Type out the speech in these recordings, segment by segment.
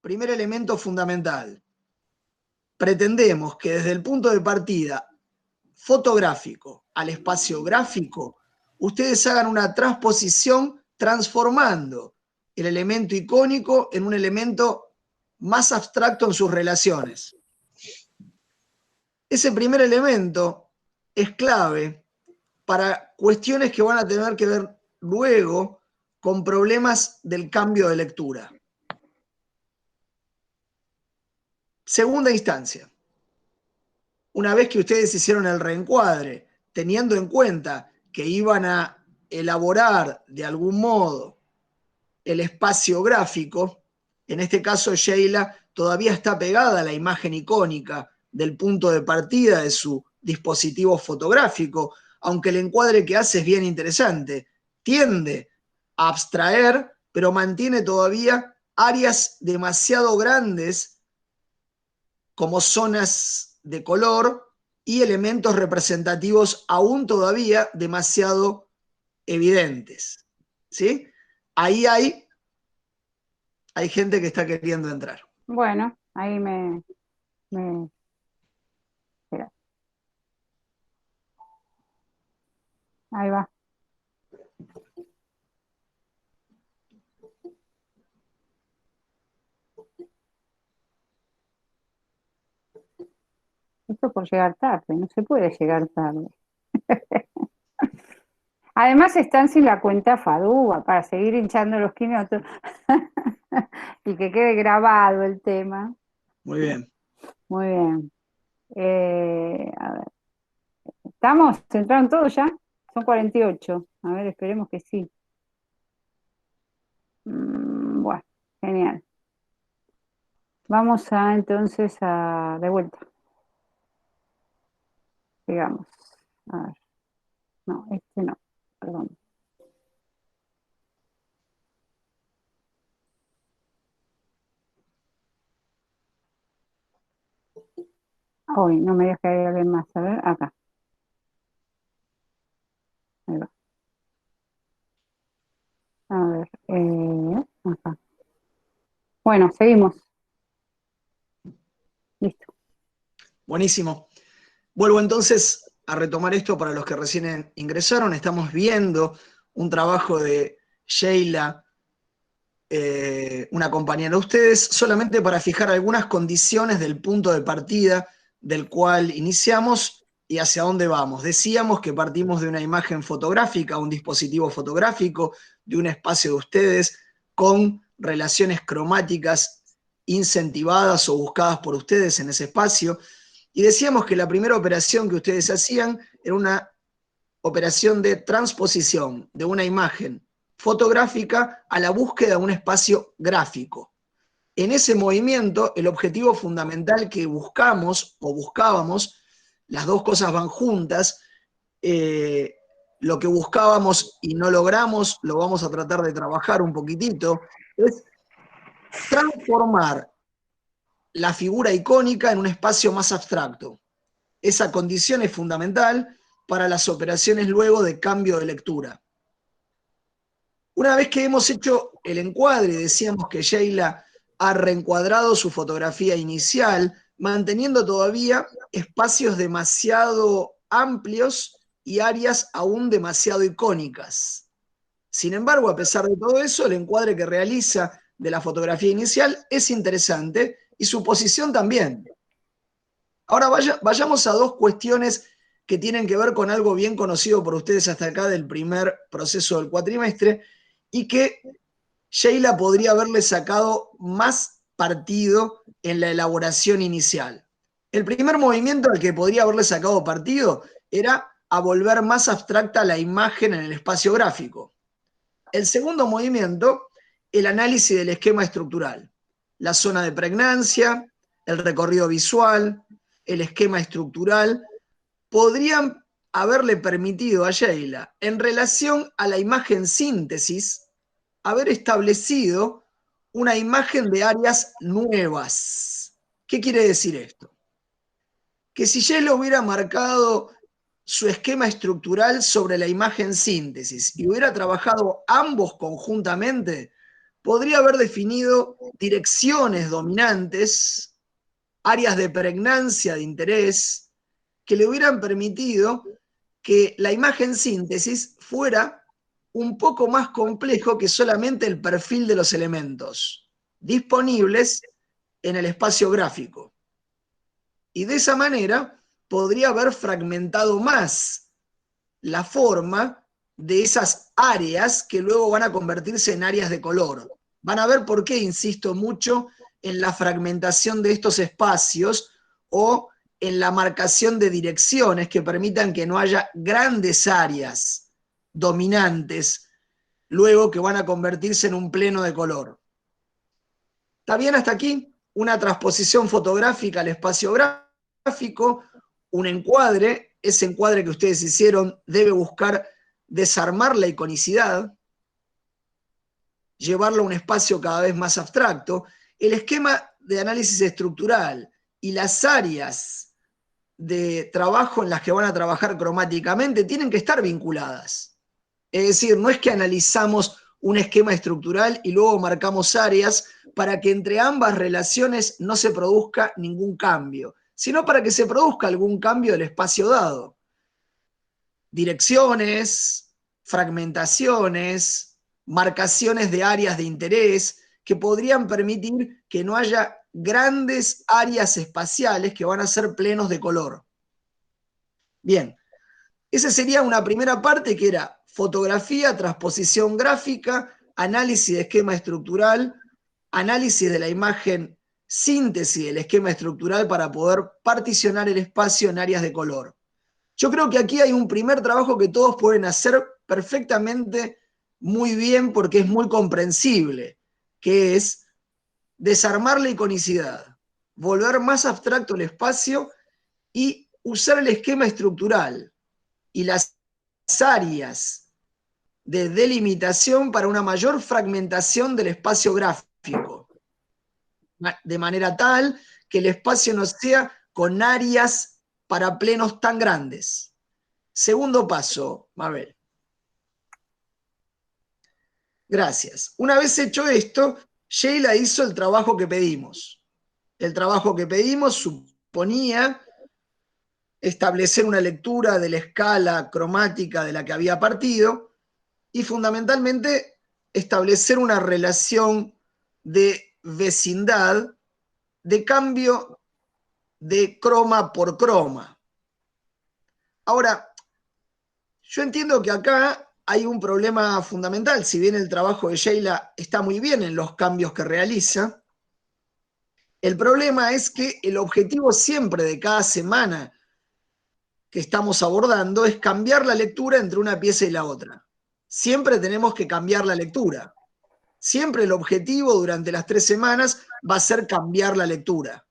primer elemento fundamental. Pretendemos que desde el punto de partida fotográfico al espacio gráfico, ustedes hagan una transposición transformando el elemento icónico en un elemento más abstracto en sus relaciones. Ese primer elemento es clave para cuestiones que van a tener que ver luego con problemas del cambio de lectura. Segunda instancia. Una vez que ustedes hicieron el reencuadre, teniendo en cuenta que iban a elaborar de algún modo el espacio gráfico, en este caso Sheila todavía está pegada a la imagen icónica del punto de partida de su dispositivo fotográfico, aunque el encuadre que hace es bien interesante. Tiende a abstraer, pero mantiene todavía áreas demasiado grandes como zonas de color y elementos representativos aún todavía demasiado evidentes. ¿Sí? Ahí hay gente que está queriendo entrar. Bueno, ahí espera. Ahí va. Esto por llegar tarde, no se puede llegar tarde. Además están sin la cuenta FADUA para seguir hinchando los quinotos y que quede grabado el tema. Muy bien. Muy bien. A ver. ¿Estamos? ¿Entraron todos ya? Son 48. A ver, esperemos que sí. Bueno, genial. Vamos entonces de vuelta. Digamos. A ver. No, este no. Perdón. Hoy no me deja ver más. A ver, acá. Ahí va. A ver, acá. Bueno, seguimos. Listo. Buenísimo. Vuelvo entonces a retomar esto para los que recién ingresaron. Estamos viendo un trabajo de Sheila, una compañera de ustedes, solamente para fijar algunas condiciones del punto de partida del cual iniciamos y hacia dónde vamos. Decíamos que partimos de una imagen fotográfica, un dispositivo fotográfico, de un espacio de ustedes con relaciones cromáticas incentivadas o buscadas por ustedes en ese espacio. Y decíamos que la primera operación que ustedes hacían era una operación de transposición de una imagen fotográfica a la búsqueda de un espacio gráfico. En ese movimiento, el objetivo fundamental que buscamos o buscábamos, las dos cosas van juntas, lo que buscábamos y no logramos, lo vamos a tratar de trabajar un poquitito, es transformar la figura icónica en un espacio más abstracto. Esa condición es fundamental para las operaciones luego de cambio de lectura. Una vez que hemos hecho el encuadre, decíamos que Sheila ha reencuadrado su fotografía inicial, manteniendo todavía espacios demasiado amplios y áreas aún demasiado icónicas. Sin embargo, a pesar de todo eso, el encuadre que realiza de la fotografía inicial es interesante y su posición también. Ahora vayamos a dos cuestiones que tienen que ver con algo bien conocido por ustedes hasta acá del primer proceso del cuatrimestre y que Sheila podría haberle sacado más partido en la elaboración inicial. El primer movimiento al que podría haberle sacado partido era a volver más abstracta la imagen en el espacio gráfico. El segundo movimiento, el análisis del esquema estructural, la zona de pregnancia, el recorrido visual, el esquema estructural, podrían haberle permitido a Sheila, en relación a la imagen síntesis, haber establecido una imagen de áreas nuevas. ¿Qué quiere decir esto? Que si Sheila hubiera marcado su esquema estructural sobre la imagen síntesis y hubiera trabajado ambos conjuntamente, podría haber definido direcciones dominantes, áreas de pregnancia de interés, que le hubieran permitido que la imagen síntesis fuera un poco más complejo que solamente el perfil de los elementos disponibles en el espacio gráfico. Y de esa manera podría haber fragmentado más la forma de esas áreas que luego van a convertirse en áreas de color. Van a ver por qué insisto mucho en la fragmentación de estos espacios o en la marcación de direcciones que permitan que no haya grandes áreas dominantes luego que van a convertirse en un pleno de color. ¿Está bien hasta aquí? Una transposición fotográfica al espacio gráfico, un encuadre. Ese encuadre que ustedes hicieron debe buscar desarmar la iconicidad, llevarlo a un espacio cada vez más abstracto. El esquema de análisis estructural y las áreas de trabajo en las que van a trabajar cromáticamente tienen que estar vinculadas. Es decir, no es que analizamos un esquema estructural y luego marcamos áreas para que entre ambas relaciones no se produzca ningún cambio, sino para que se produzca algún cambio del espacio dado. Direcciones, fragmentaciones, marcaciones de áreas de interés que podrían permitir que no haya grandes áreas espaciales que van a ser plenos de color. Bien, esa sería una primera parte que era fotografía, transposición gráfica, análisis de esquema estructural, análisis de la imagen, síntesis del esquema estructural para poder particionar el espacio en áreas de color. Yo creo que aquí hay un primer trabajo que todos pueden hacer perfectamente muy bien porque es muy comprensible, que es desarmar la iconicidad, volver más abstracto el espacio y usar el esquema estructural y las áreas de delimitación para una mayor fragmentación del espacio gráfico, de manera tal que el espacio no sea con áreas para plenos tan grandes. Segundo paso, Mabel. Gracias. Una vez hecho esto, Sheila hizo el trabajo que pedimos. El trabajo que pedimos suponía establecer una lectura de la escala cromática de la que había partido y fundamentalmente establecer una relación de vecindad de cambio de croma por croma. Ahora, yo entiendo que acá hay un problema fundamental. Si bien el trabajo de Sheila está muy bien en los cambios que realiza, el problema es que el objetivo siempre de cada semana que estamos abordando es cambiar la lectura entre una pieza y la otra. Siempre tenemos que cambiar la lectura. Siempre el objetivo durante las 3 semanas va a ser cambiar la lectura.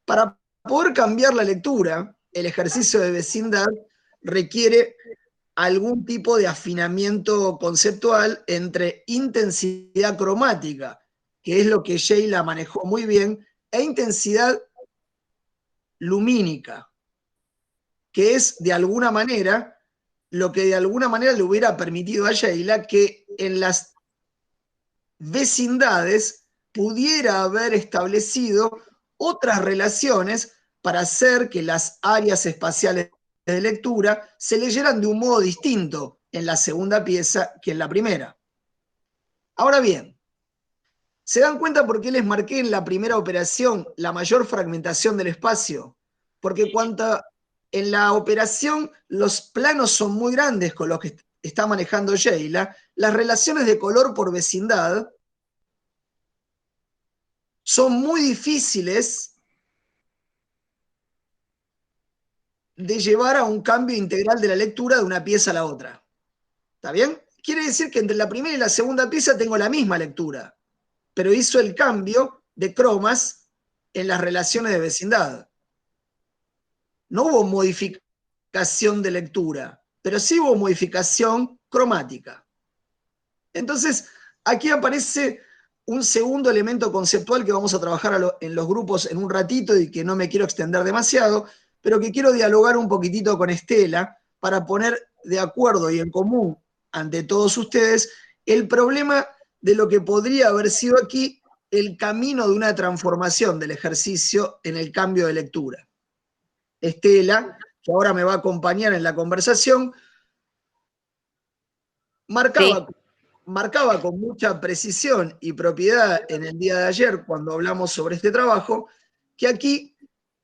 Para poder cambiar la lectura, el ejercicio de vecindad requiere algún tipo de afinamiento conceptual entre intensidad cromática, que es lo que Sheila manejó muy bien, e intensidad lumínica, que es de alguna manera lo que de alguna manera le hubiera permitido a Sheila que en las vecindades pudiera haber establecido otras relaciones para hacer que las áreas espaciales de lectura se leyeran de un modo distinto en la segunda pieza que en la primera. Ahora bien, ¿se dan cuenta por qué les marqué en la primera operación la mayor fragmentación del espacio? Porque cuando en la operación los planos son muy grandes con los que está manejando Sheila, las relaciones de color por vecindad son muy difíciles de llevar a un cambio integral de la lectura de una pieza a la otra. ¿Está bien? Quiere decir que entre la primera y la segunda pieza tengo la misma lectura, pero hizo el cambio de cromas en las relaciones de vecindad. No hubo modificación de lectura, pero sí hubo modificación cromática. Entonces, aquí aparece un segundo elemento conceptual que vamos a trabajar en los grupos en un ratito y que no me quiero extender demasiado, pero que quiero dialogar un poquitito con Estela para poner de acuerdo y en común ante todos ustedes el problema de lo que podría haber sido aquí el camino de una transformación del ejercicio en el cambio de lectura. Estela, que ahora me va a acompañar en la conversación, marcaba con mucha precisión y propiedad en el día de ayer, cuando hablamos sobre este trabajo, que aquí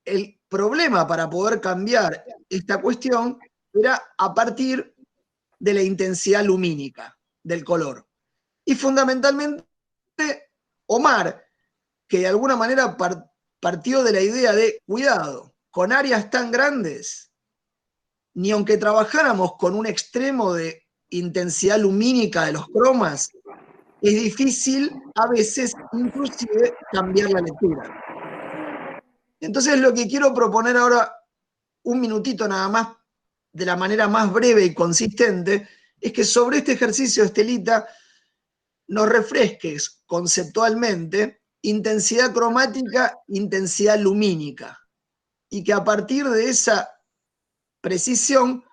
el problema para poder cambiar esta cuestión era a partir de la intensidad lumínica del color. Y fundamentalmente, Omar, que de alguna manera partió de la idea de, cuidado, con áreas tan grandes, ni aunque trabajáramos con un extremo de intensidad lumínica de los cromas, es difícil a veces inclusive cambiar la lectura. Entonces lo que quiero proponer ahora, un minutito nada más, de la manera más breve y consistente, es que sobre este ejercicio, Estelita, nos refresques conceptualmente intensidad cromática, intensidad lumínica, y que a partir de esa precisión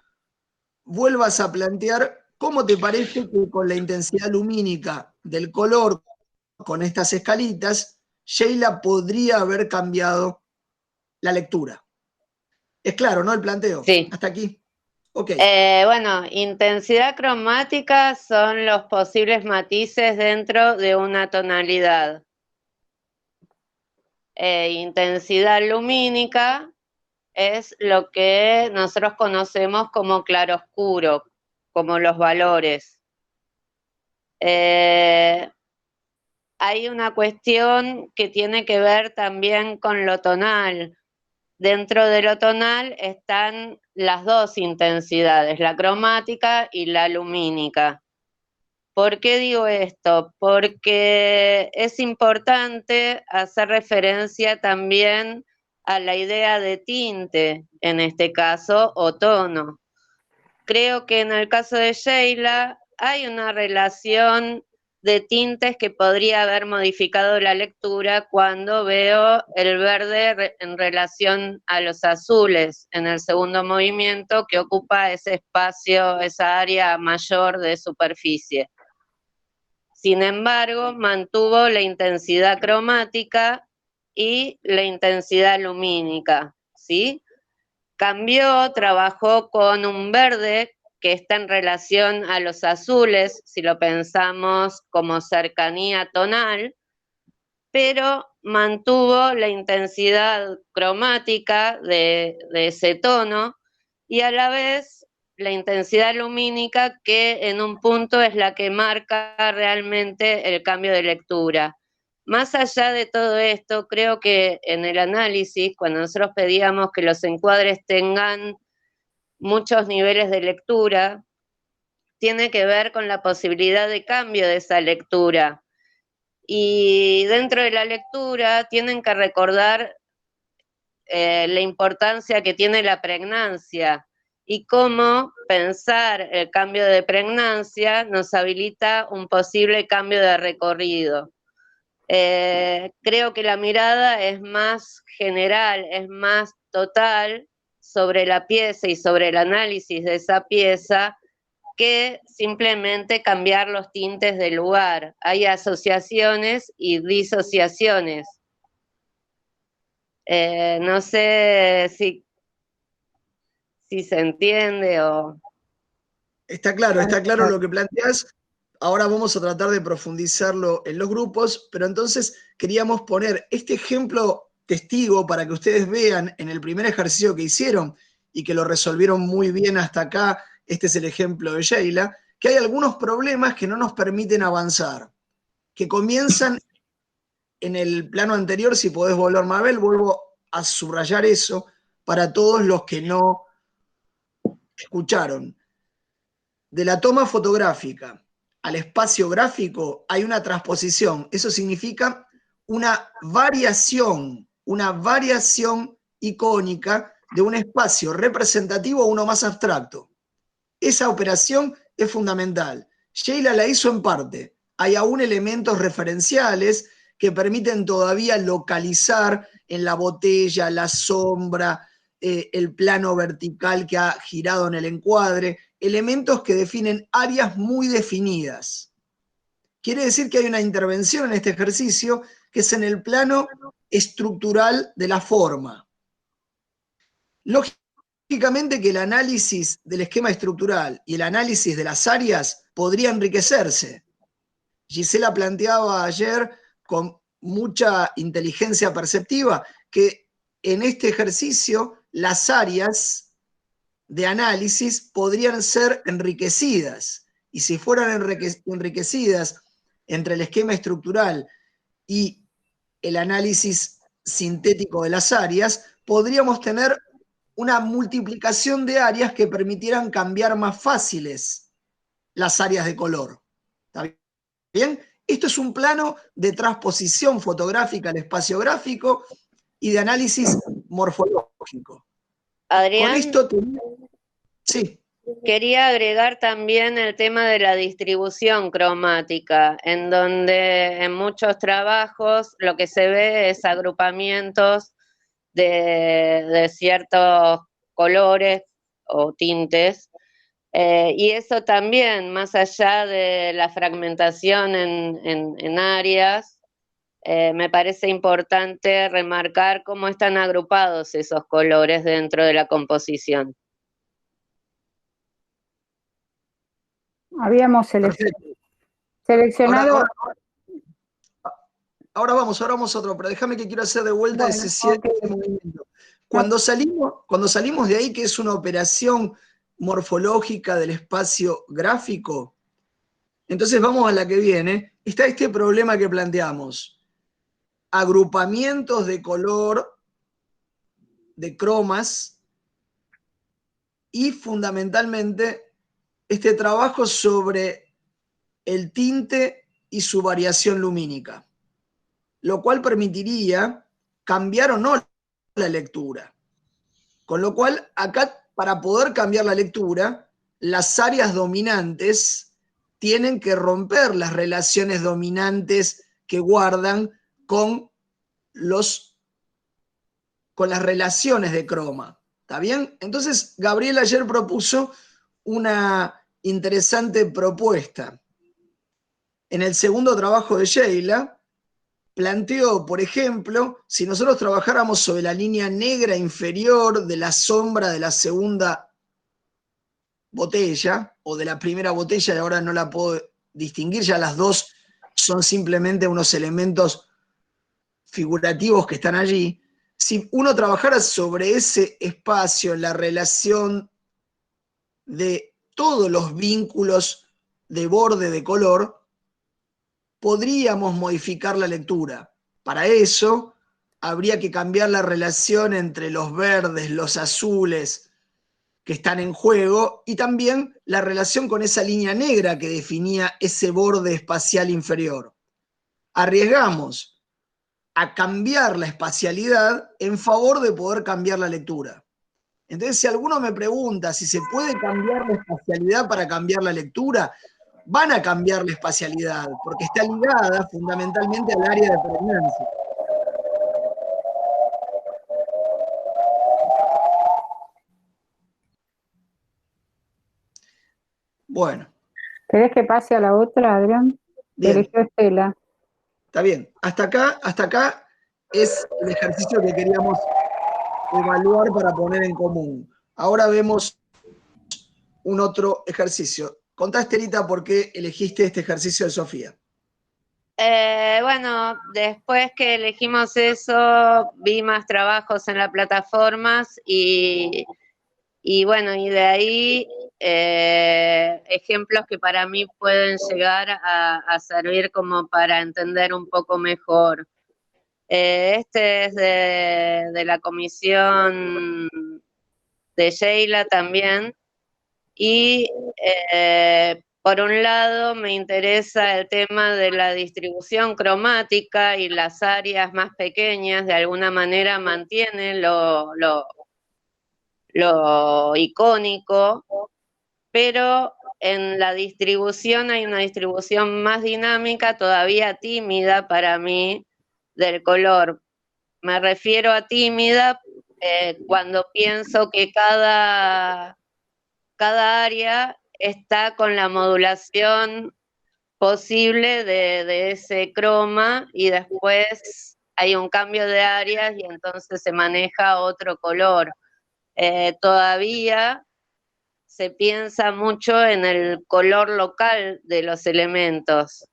vuelvas a plantear cómo te parece que con la intensidad lumínica del color, con estas escalitas, Sheila podría haber cambiado la lectura. Es claro, ¿no? El planteo. Sí. Hasta aquí. Ok. Bueno, intensidad cromática son los posibles matices dentro de una tonalidad. Intensidad lumínica es lo que nosotros conocemos como claroscuro, como los valores. Hay una cuestión que tiene que ver también con lo tonal. Dentro de lo tonal están las dos intensidades, la cromática y la lumínica. ¿Por qué digo esto? Porque es importante hacer referencia también a la idea de tinte, en este caso, o tono. Creo que en el caso de Sheila hay una relación de tintes que podría haber modificado la lectura cuando veo el verde en relación a los azules en el segundo movimiento que ocupa ese espacio, esa área mayor de superficie. Sin embargo, mantuvo la intensidad cromática y la intensidad lumínica, ¿sí? Cambió, trabajó con un verde que está en relación a los azules, si lo pensamos como cercanía tonal, pero mantuvo la intensidad cromática de ese tono y a la vez la intensidad lumínica, que en un punto es la que marca realmente el cambio de lectura. Más allá de todo esto, creo que en el análisis, cuando nosotros pedíamos que los encuadres tengan muchos niveles de lectura, tiene que ver con la posibilidad de cambio de esa lectura. Y dentro de la lectura tienen que recordar la importancia que tiene la pregnancia y cómo pensar el cambio de pregnancia nos habilita un posible cambio de recorrido. Creo que la mirada es más general, es más total sobre la pieza y sobre el análisis de esa pieza que simplemente cambiar los tintes del lugar. Hay asociaciones y disociaciones. No sé si se entiende o... Está claro lo que planteas. Ahora vamos a tratar de profundizarlo en los grupos, pero entonces queríamos poner este ejemplo testigo para que ustedes vean en el primer ejercicio que hicieron y que lo resolvieron muy bien hasta acá. Este es el ejemplo de Sheila, que hay algunos problemas que no nos permiten avanzar, que comienzan en el plano anterior. Si podés volver, Mabel, vuelvo a subrayar eso para todos los que no escucharon. De la toma fotográfica al espacio gráfico hay una transposición. Eso significa una variación icónica de un espacio representativo a uno más abstracto. Esa operación es fundamental. Sheila la hizo en parte. Hay aún elementos referenciales que permiten todavía localizar en la botella, la sombra, el plano vertical que ha girado en el encuadre, elementos que definen áreas muy definidas. Quiere decir que hay una intervención en este ejercicio que es en el plano estructural de la forma. Lógicamente que el análisis del esquema estructural y el análisis de las áreas podría enriquecerse. Gisela planteaba ayer con mucha inteligencia perceptiva que en este ejercicio las áreas de análisis podrían ser enriquecidas. Y si fueran enriquecidas entre el esquema estructural y el análisis sintético de las áreas, podríamos tener una multiplicación de áreas que permitieran cambiar más fáciles las áreas de color. ¿Está bien? Esto es un plano de transposición fotográfica al espacio gráfico y de análisis morfológico. Adrián, con esto sí. Quería agregar también el tema de la distribución cromática, en donde en muchos trabajos lo que se ve es agrupamientos de ciertos colores o tintes, y eso también, más allá de la fragmentación en áreas, me parece importante remarcar cómo están agrupados esos colores dentro de la composición. Habíamos seleccionado... Ahora vamos a otro, pero déjame que quiero hacer de vuelta ese movimiento. Cuando salimos de ahí, que es una operación morfológica del espacio gráfico, entonces vamos a la que viene. Está este problema que planteamos. Agrupamientos de color, de cromas, y fundamentalmente este trabajo sobre el tinte y su variación lumínica, lo cual permitiría cambiar o no la lectura. Con lo cual, acá, para poder cambiar la lectura, las áreas dominantes tienen que romper las relaciones dominantes que guardan con las relaciones de croma. ¿Está bien? Entonces, Gabriel ayer propuso una interesante propuesta. En el segundo trabajo de Sheila, planteó, por ejemplo, si nosotros trabajáramos sobre la línea negra inferior de la sombra de la segunda botella, o de la primera botella, y ahora no la puedo distinguir, ya las dos son simplemente unos elementos figurativos que están allí. Si uno trabajara sobre ese espacio, la relación de todos los vínculos de borde de color, podríamos modificar la lectura. Para eso habría que cambiar la relación entre los verdes, los azules que están en juego, y también la relación con esa línea negra que definía ese borde espacial inferior. Arriesgamos a cambiar la espacialidad en favor de poder cambiar la lectura. Entonces, si alguno me pregunta si se puede cambiar la espacialidad para cambiar la lectura, van a cambiar la espacialidad, porque está ligada fundamentalmente al área de pregnancia. Bueno. ¿Querés que pase a la otra, Adrián? Bien. Eligió Estela. Está bien. Hasta acá es el ejercicio que queríamos evaluar para poner en común. Ahora vemos un otro ejercicio. Contá, Estelita, por qué elegiste este ejercicio de Sofía. Bueno, después que elegimos eso, vi más trabajos en las plataformas y bueno, y de ahí ejemplos que para mí pueden llegar a servir como para entender un poco mejor. Este es de la comisión de Sheila también, y por un lado me interesa el tema de la distribución cromática, y las áreas más pequeñas de alguna manera mantienen lo icónico, pero en la distribución hay una distribución más dinámica, todavía tímida para mí, del color. Me refiero a tímida cuando pienso que cada área está con la modulación posible de ese croma y después hay un cambio de áreas y entonces se maneja otro color. Todavía se piensa mucho en el color local de los elementos,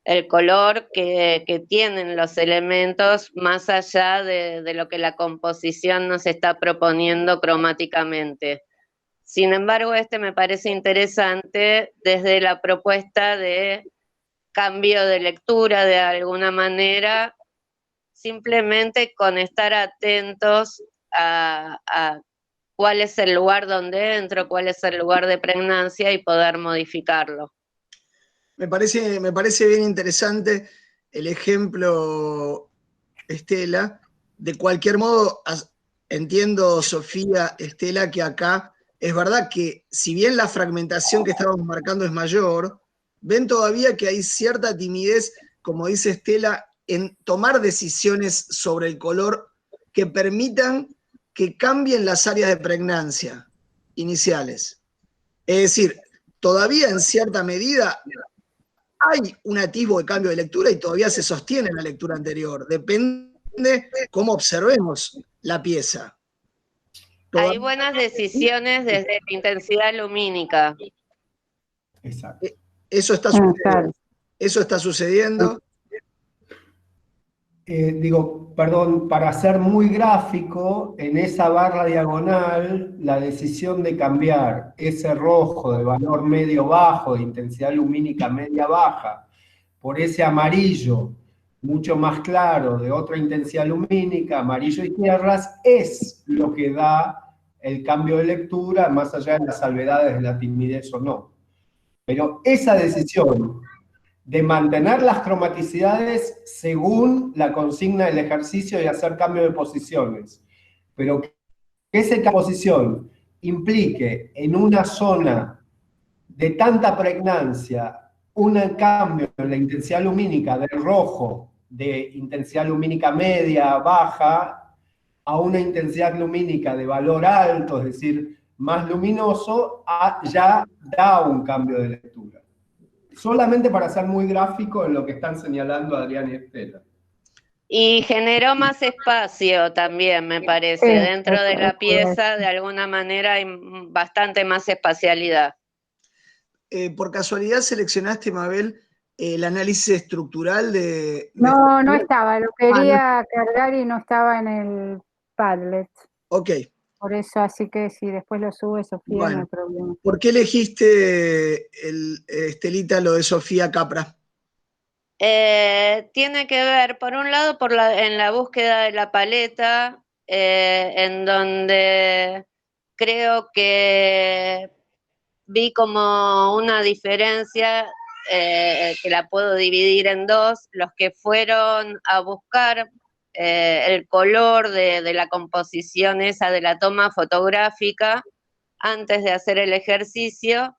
el color que tienen los elementos más allá de lo que la composición nos está proponiendo cromáticamente. Sin embargo, me parece interesante desde la propuesta de cambio de lectura de alguna manera, simplemente con estar atentos a cuál es el lugar donde entro, cuál es el lugar de pregnancia y poder modificarlo. Me parece bien interesante el ejemplo, Estela. De cualquier modo, entiendo, Sofía, Estela, que acá es verdad que si bien la fragmentación que estábamos marcando es mayor, ven todavía que hay cierta timidez, como dice Estela, en tomar decisiones sobre el color que permitan que cambien las áreas de pregnancia iniciales. Es decir, todavía en cierta medida hay un atisbo de cambio de lectura y todavía se sostiene la lectura anterior. Depende cómo observemos la pieza. Hay buenas decisiones desde la intensidad lumínica. Exacto. Eso está sucediendo. Claro. Eso está sucediendo. Perdón, para ser muy gráfico, en esa barra diagonal, la decisión de cambiar ese rojo de valor medio-bajo, de intensidad lumínica media-baja, por ese amarillo mucho más claro de otra intensidad lumínica, amarillo y tierras, es lo que da el cambio de lectura, más allá de las salvedades de la timidez o no. Pero esa decisión de mantener las cromaticidades según la consigna del ejercicio y hacer cambio de posiciones, pero que esa posición implique en una zona de tanta pregnancia un cambio en la intensidad lumínica del rojo de intensidad lumínica media, baja, a una intensidad lumínica de valor alto, es decir, más luminoso, ya da un cambio de lectura. Solamente para ser muy gráfico en lo que están señalando Adrián y Estela. Y generó más espacio también, me parece. Sí, Dentro de la eso pieza, de alguna manera, hay bastante más espacialidad. Por casualidad seleccionaste, Mabel, el análisis estructural de... No, no estaba, lo quería cargar y no estaba en el Padlet. Ok. Por eso, así que si después lo sube Sofía, Bueno, no hay problema. ¿por qué elegiste, Estelita, lo de Sofía Capra? Tiene que ver, por un lado, en la búsqueda de la paleta, en donde creo que vi como una diferencia que la puedo dividir en dos, los que fueron a buscar el color de la composición esa de la toma fotográfica antes de hacer el ejercicio,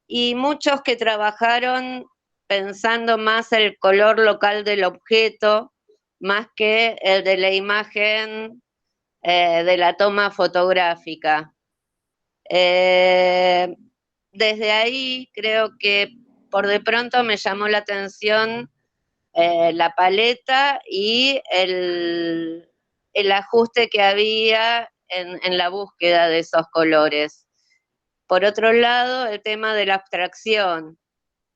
y muchos que trabajaron pensando más el color local del objeto, más que el de la imagen de la toma fotográfica. Desde ahí creo que por de pronto me llamó la atención la paleta y el ajuste que había en la búsqueda de esos colores. Por otro lado, el tema de la abstracción.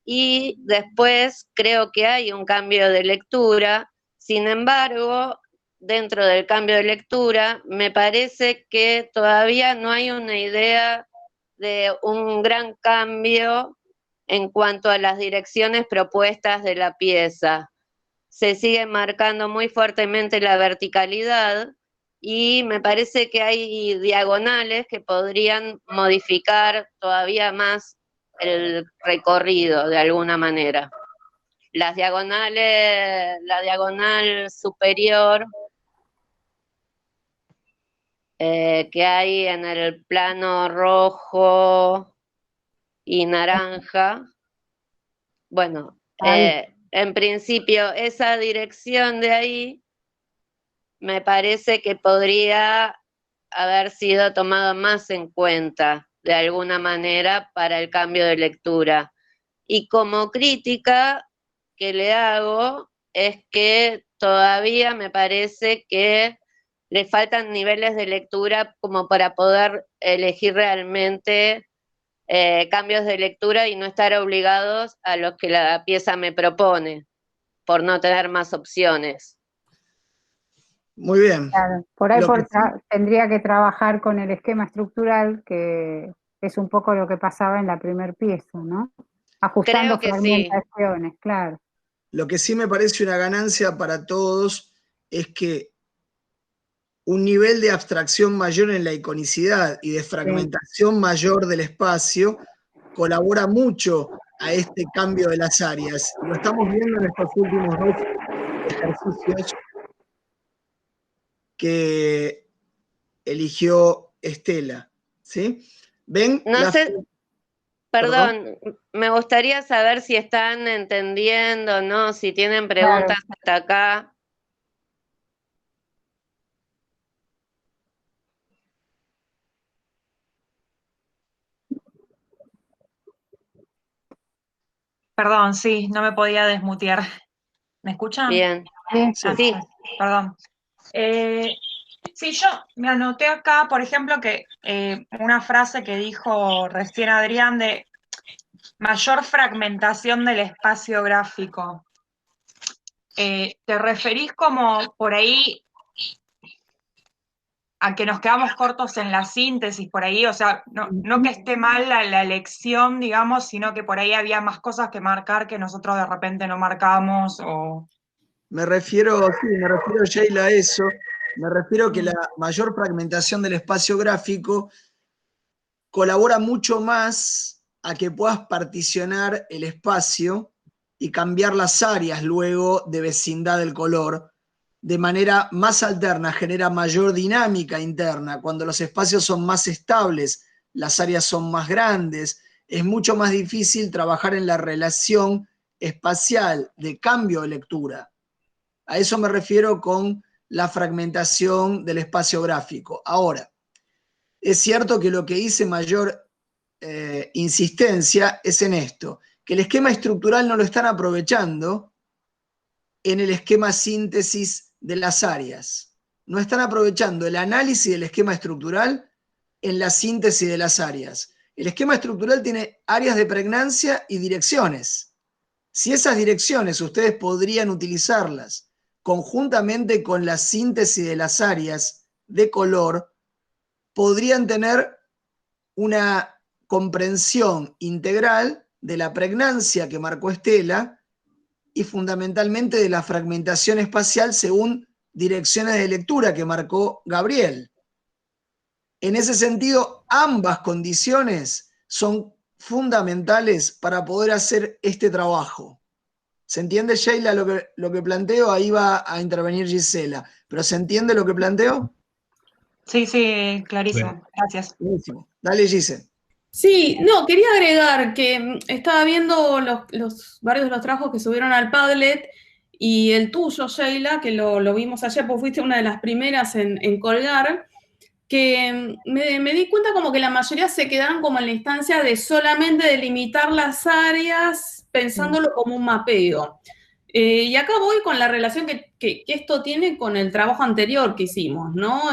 Y después creo que hay un cambio de lectura. Sin embargo, dentro del cambio de lectura, me parece que todavía no hay una idea de un gran cambio en cuanto a las direcciones propuestas de la pieza. Se sigue marcando muy fuertemente la verticalidad y me parece que hay diagonales que podrían modificar todavía más el recorrido de alguna manera. Las diagonales, la diagonal superior que hay en el plano rojo y naranja, bueno, en principio esa dirección de ahí me parece que podría haber sido tomado más en cuenta de alguna manera para el cambio de lectura. Y como crítica que le hago es que todavía me parece que le faltan niveles de lectura como para poder elegir realmente cambios de lectura y no estar obligados a los que la pieza me propone, por no tener más opciones. Muy bien. Claro, por ahí Lo que sí, tendría que trabajar con el esquema estructural, que es un poco lo que pasaba en la primer pieza, ¿no? Ajustando Creo que sí. fragmentaciones, claro. lo que sí me parece una ganancia para todos es que un nivel de abstracción mayor en la iconicidad y de Sí, fragmentación mayor del espacio colabora mucho a este cambio de las áreas. Lo estamos viendo en estos últimos dos ejercicios que eligió Estela, ¿sí? ¿Ven? No sé, Perdón. perdón, me gustaría saber si están entendiendo, ¿no? Si tienen claro. preguntas hasta acá. Perdón, sí, no me podía desmutear. ¿Me escuchan? Bien. Sí, Sí. Ah, Sí. perdón. Sí, yo me anoté acá, por ejemplo, que una frase que dijo recién Adrián de mayor fragmentación del espacio gráfico. ¿Te referís como por ahí a que nos quedamos cortos en la síntesis por ahí? O sea, no que esté mal la elección, digamos, sino que por ahí había más cosas que marcar que nosotros de repente no marcamos o... Me refiero, Sheila, a eso. Me refiero que la mayor fragmentación del espacio gráfico colabora mucho más a que puedas particionar el espacio y cambiar las áreas luego de vecindad del color de manera más alterna, genera mayor dinámica interna. Cuando los espacios son más estables, las áreas son más grandes, es mucho más difícil trabajar en la relación espacial de cambio de lectura. A eso me refiero con la fragmentación del espacio gráfico. Ahora, es cierto que lo que hice mayor insistencia es en esto, que el esquema estructural no lo están aprovechando en el esquema síntesis de las áreas. No están aprovechando el análisis del esquema estructural en la síntesis de las áreas. El esquema estructural tiene áreas de pregnancia y direcciones. Si esas direcciones ustedes podrían utilizarlas conjuntamente con la síntesis de las áreas de color, podrían tener una comprensión integral de la pregnancia que marcó Estela y fundamentalmente de la fragmentación espacial según direcciones de lectura que marcó Gabriel. En ese sentido, ambas condiciones son fundamentales para poder hacer este trabajo. ¿Se entiende, Sheila, lo que planteo? Ahí va a intervenir Gisela. ¿Pero se entiende lo que planteo? Sí, sí, clarísimo. Bien. Gracias. Buenísimo. Dale, Gisela. Sí, no, quería agregar que estaba viendo varios de los trabajos que subieron al Padlet y el tuyo, Sheila, que lo vimos ayer, porque fuiste una de las primeras en colgar, que me di cuenta como que la mayoría se quedaron como en la instancia de solamente delimitar las áreas pensándolo como un mapeo. Y acá voy con la relación que esto tiene con el trabajo anterior que hicimos, ¿no?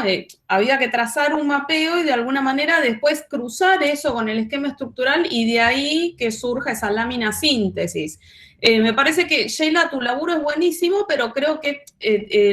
Había que trazar un mapeo y de alguna manera después cruzar eso con el esquema estructural y de ahí que surja esa lámina síntesis. Me parece que, Sheila, tu laburo es buenísimo, pero creo que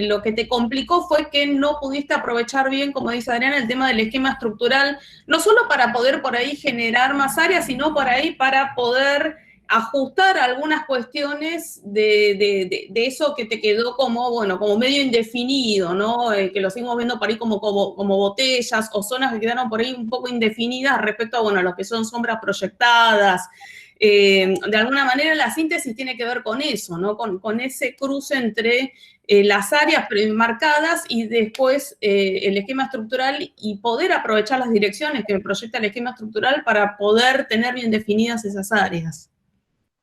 lo que te complicó fue que no pudiste aprovechar bien, como dice Adriana, el tema del esquema estructural, no solo para poder por ahí generar más áreas, sino por ahí para poder ajustar algunas cuestiones de eso que te quedó como, bueno, como medio indefinido, ¿no? Que lo seguimos viendo por ahí como botellas o zonas que quedaron por ahí un poco indefinidas respecto a, bueno, lo que son sombras proyectadas. De alguna manera la síntesis tiene que ver con eso, ¿no? Con ese cruce entre las áreas marcadas y después el esquema estructural y poder aprovechar las direcciones que proyecta el esquema estructural para poder tener bien definidas esas áreas.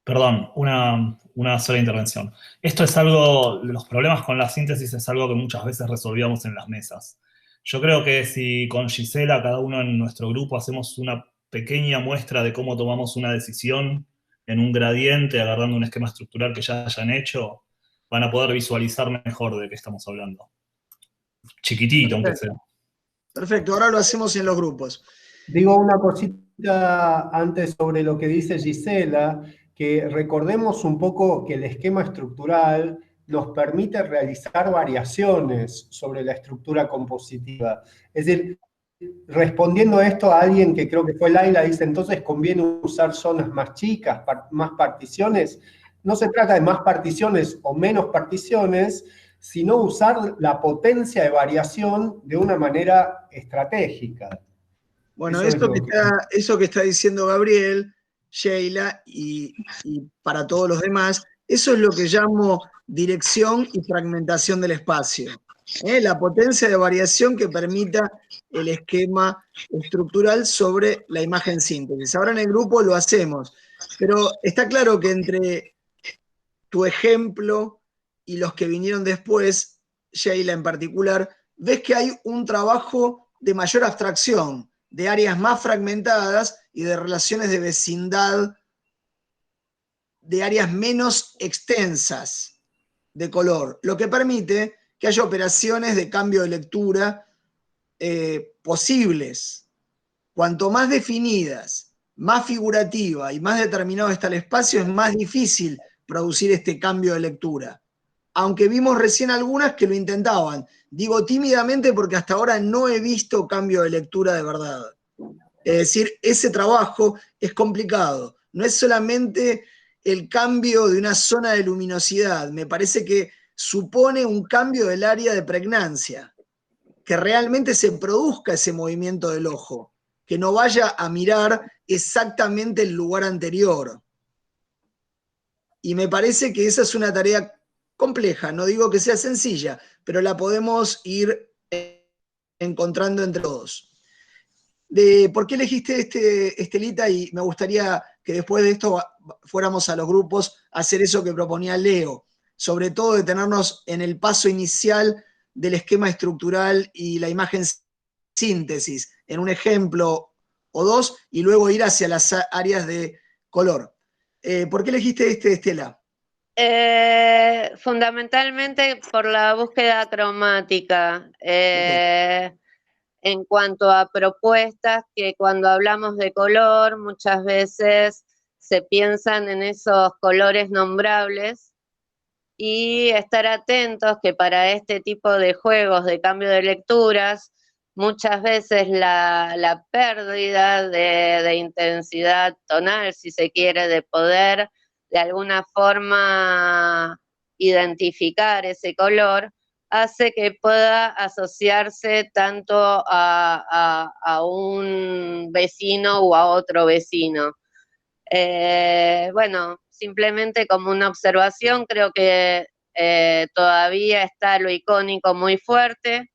Perdón, una sola intervención. Esto es algo, los problemas con la síntesis es algo que muchas veces resolvíamos en las mesas. Yo creo que si con Gisela, cada uno en nuestro grupo, hacemos una pequeña muestra de cómo tomamos una decisión en un gradiente, agarrando un esquema estructural que ya hayan hecho, van a poder visualizar mejor de qué estamos hablando. Chiquitito, aunque sea. Perfecto, ahora lo hacemos en los grupos. Digo una cosita antes sobre lo que dice Gisela, que recordemos un poco que el esquema estructural nos permite realizar variaciones sobre la estructura compositiva. Es decir, respondiendo a esto a alguien que creo que fue Laila, dice, entonces conviene usar zonas más chicas, más particiones. No se trata de más particiones o menos particiones, sino usar la potencia de variación de una manera estratégica. Bueno, eso que está diciendo Gabriel, Sheila y para todos los demás, eso es lo que llamo dirección y fragmentación del espacio. La potencia de variación que permita el esquema estructural sobre la imagen síntesis. Ahora en el grupo lo hacemos, pero está claro que entre tu ejemplo y los que vinieron después, Sheila en particular, ves que hay un trabajo de mayor abstracción, de áreas más fragmentadas y de relaciones de vecindad, de áreas menos extensas de color, lo que permite que haya operaciones de cambio de lectura posibles. Cuanto más definidas, más figurativa y más determinado está el espacio, es más difícil producir este cambio de lectura. Aunque vimos recién algunas que lo intentaban. Digo tímidamente porque hasta ahora no he visto cambio de lectura de verdad. Es decir, ese trabajo es complicado. No es solamente el cambio de una zona de luminosidad. Me parece que supone un cambio del área de pregnancia. Que realmente se produzca ese movimiento del ojo. Que no vaya a mirar exactamente el lugar anterior. Y me parece que esa es una tarea compleja, no digo que sea sencilla, pero la podemos ir encontrando entre todos. ¿Por qué elegiste Estelita? Y me gustaría que después de esto fuéramos a los grupos a hacer eso que proponía Leo, sobre todo detenernos en el paso inicial del esquema estructural y la imagen síntesis, en un ejemplo o dos, y luego ir hacia las áreas de color. ¿Por qué elegiste Estela? Fundamentalmente por la búsqueda cromática. En cuanto a propuestas, que cuando hablamos de color muchas veces se piensan en esos colores nombrables y estar atentos que para este tipo de juegos de cambio de lecturas muchas veces la pérdida de intensidad tonal, si se quiere, de poder de alguna forma identificar ese color, hace que pueda asociarse tanto a un vecino o a otro vecino. Bueno, simplemente como una observación, creo que todavía está lo icónico muy fuerte,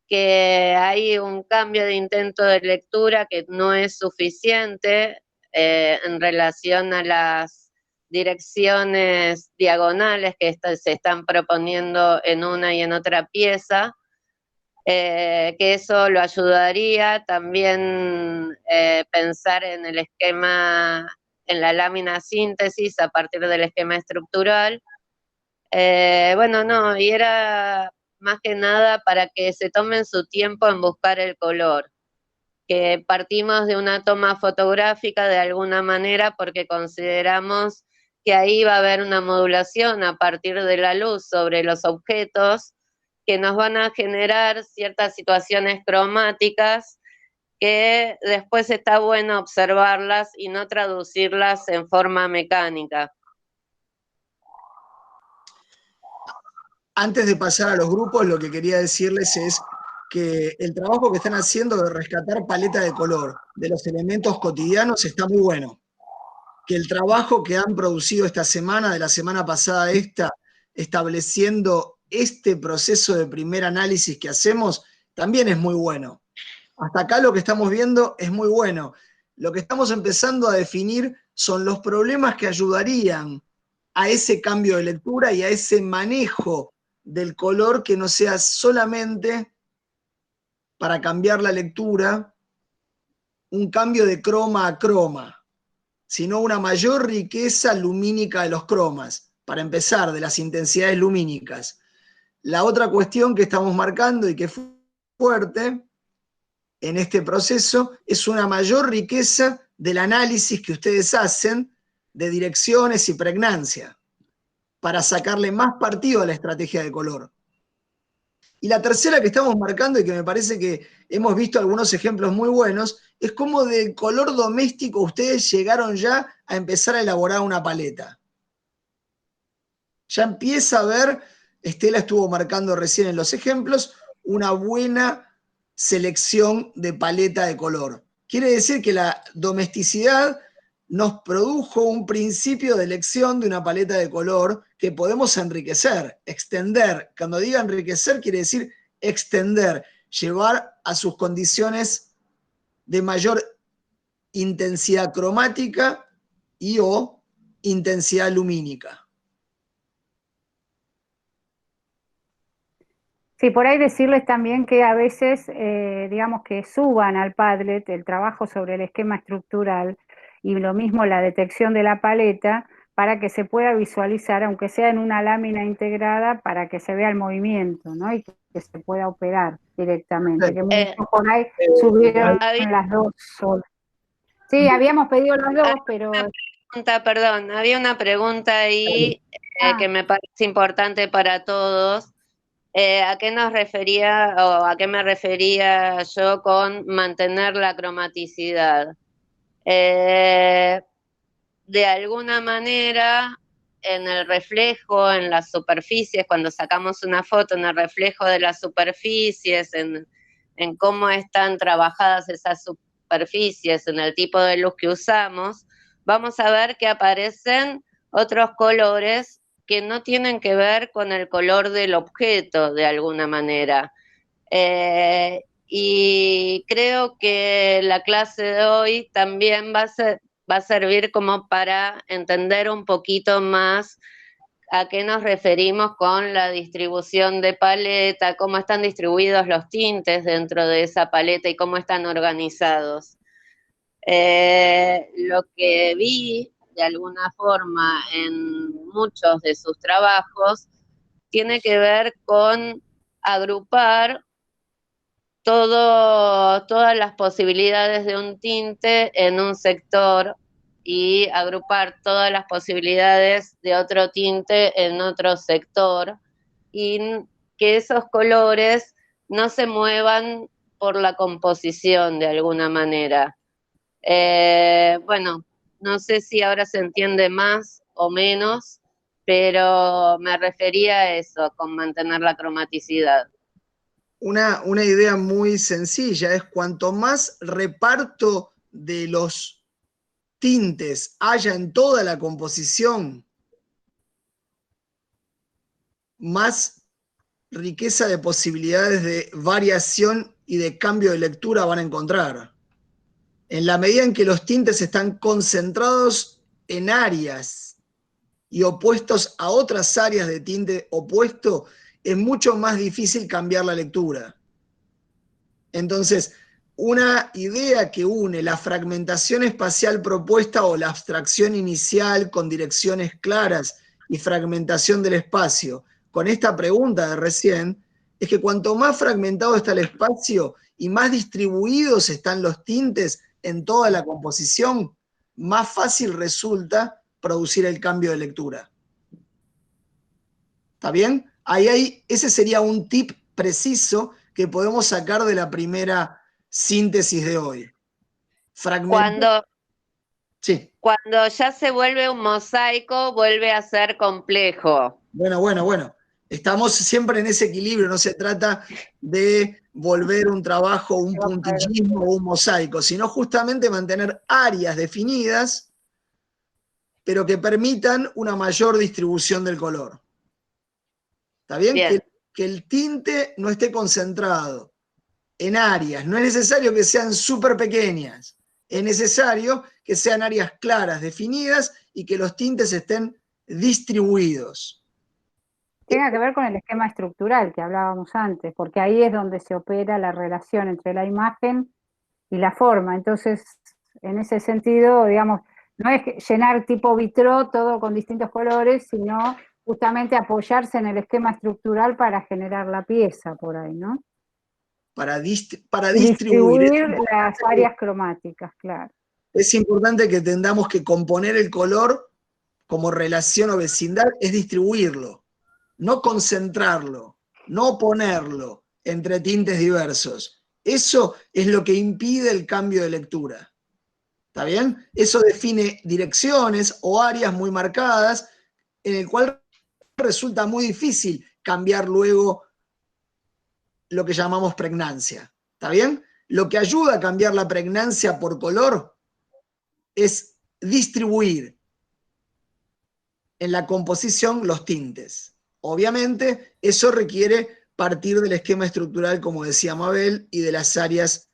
que hay un cambio de intento de lectura que no es suficiente en relación a las direcciones diagonales que se están proponiendo en una y en otra pieza, que eso lo ayudaría. También pensar en el esquema, en la lámina síntesis a partir del esquema estructural. Bueno, no, y era más que nada para que se tomen su tiempo en buscar el color, que partimos de una toma fotográfica de alguna manera porque consideramos que ahí va a haber una modulación a partir de la luz sobre los objetos que nos van a generar ciertas situaciones cromáticas que después está bueno observarlas y no traducirlas en forma mecánica. Antes de pasar a los grupos, lo que quería decirles es que el trabajo que están haciendo de rescatar paleta de color de los elementos cotidianos está muy bueno. Que el trabajo que han producido esta semana, de la semana pasada esta, estableciendo este proceso de primer análisis que hacemos, también es muy bueno. Hasta acá lo que estamos viendo es muy bueno. Lo que estamos empezando a definir son los problemas que ayudarían a ese cambio de lectura y a ese manejo del color que no sea solamente para cambiar la lectura, un cambio de croma a croma, sino una mayor riqueza lumínica de los cromas, para empezar, de las intensidades lumínicas. La otra cuestión que estamos marcando y que es fuerte en este proceso es una mayor riqueza del análisis que ustedes hacen de direcciones y pregnancia, para sacarle más partido a la estrategia de color. Y la tercera que estamos marcando, y que me parece que hemos visto algunos ejemplos muy buenos, es cómo del color doméstico ustedes llegaron ya a empezar a elaborar una paleta. Ya empieza a ver, Estela estuvo marcando recién en los ejemplos, una buena selección de paleta de color. Quiere decir que la domesticidad nos produjo un principio de elección de una paleta de color que podemos enriquecer, extender. Cuando diga enriquecer, quiere decir extender, llevar a sus condiciones de mayor intensidad cromática y o intensidad lumínica. Sí, por ahí decirles también que a veces, digamos que suban al Padlet el trabajo sobre el esquema estructural y lo mismo la detección de la paleta para que se pueda visualizar, aunque sea en una lámina integrada, para que se vea el movimiento, ¿no? Y que se pueda operar directamente. Que muchos por ahí subieron las dos solas. Sí, habíamos pedido las dos, pero... Perdón, había una pregunta ahí que me parece importante para todos. ¿A qué nos refería o a qué me refería yo con mantener la cromaticidad? De alguna manera, en el reflejo, en las superficies, cuando sacamos una foto, en el reflejo de las superficies, en cómo están trabajadas esas superficies, en el tipo de luz que usamos, vamos a ver que aparecen otros colores que no tienen que ver con el color del objeto de alguna manera. Y creo que la clase de hoy también va a servir como para entender un poquito más a qué nos referimos con la distribución de paleta, cómo están distribuidos los tintes dentro de esa paleta y cómo están organizados. Lo que vi de alguna forma en muchos de sus trabajos tiene que ver con agrupar todas las posibilidades de un tinte en un sector y agrupar todas las posibilidades de otro tinte en otro sector, y que esos colores no se muevan por la composición de alguna manera. Bueno, no sé si ahora se entiende más o menos, pero me refería a eso, con mantener la cromaticidad. Una idea muy sencilla es cuanto más reparto de los tintes haya en toda la composición, más riqueza de posibilidades de variación y de cambio de lectura van a encontrar. En la medida en que los tintes están concentrados en áreas y opuestos a otras áreas de tinte opuesto, es mucho más difícil cambiar la lectura. Entonces, una idea que une la fragmentación espacial propuesta o la abstracción inicial con direcciones claras y fragmentación del espacio, con esta pregunta de recién, es que cuanto más fragmentado está el espacio y más distribuidos están los tintes en toda la composición, más fácil resulta producir el cambio de lectura. ¿Está bien? Ese sería un tip preciso que podemos sacar de la primera síntesis de hoy. Cuando ya se vuelve un mosaico, vuelve a ser complejo. Bueno. Estamos siempre en ese equilibrio, no se trata de volver un trabajo, un puntillismo o un mosaico, sino justamente mantener áreas definidas, pero que permitan una mayor distribución del color. ¿Está bien? Que el tinte no esté concentrado en áreas. No es necesario que sean súper pequeñas. Es necesario que sean áreas claras, definidas, y que los tintes estén distribuidos. Tenga que ver con el esquema estructural que hablábamos antes, porque ahí es donde se opera la relación entre la imagen y la forma. Entonces, en ese sentido, digamos, no es llenar tipo vitró todo con distintos colores, sino justamente apoyarse en el esquema estructural para generar la pieza por ahí, ¿no? Para Y distribuir. distribuir las áreas cromáticas, claro. Es importante que entendamos que componer el color como relación o vecindad es distribuirlo, no concentrarlo, no ponerlo entre tintes diversos. Eso es lo que impide el cambio de lectura. ¿Está bien? Eso define direcciones o áreas muy marcadas en el cual resulta muy difícil cambiar luego lo que llamamos pregnancia. ¿Está bien? Lo que ayuda a cambiar la pregnancia por color es distribuir en la composición los tintes. Obviamente, eso requiere partir del esquema estructural, como decía Mabel, y de las áreas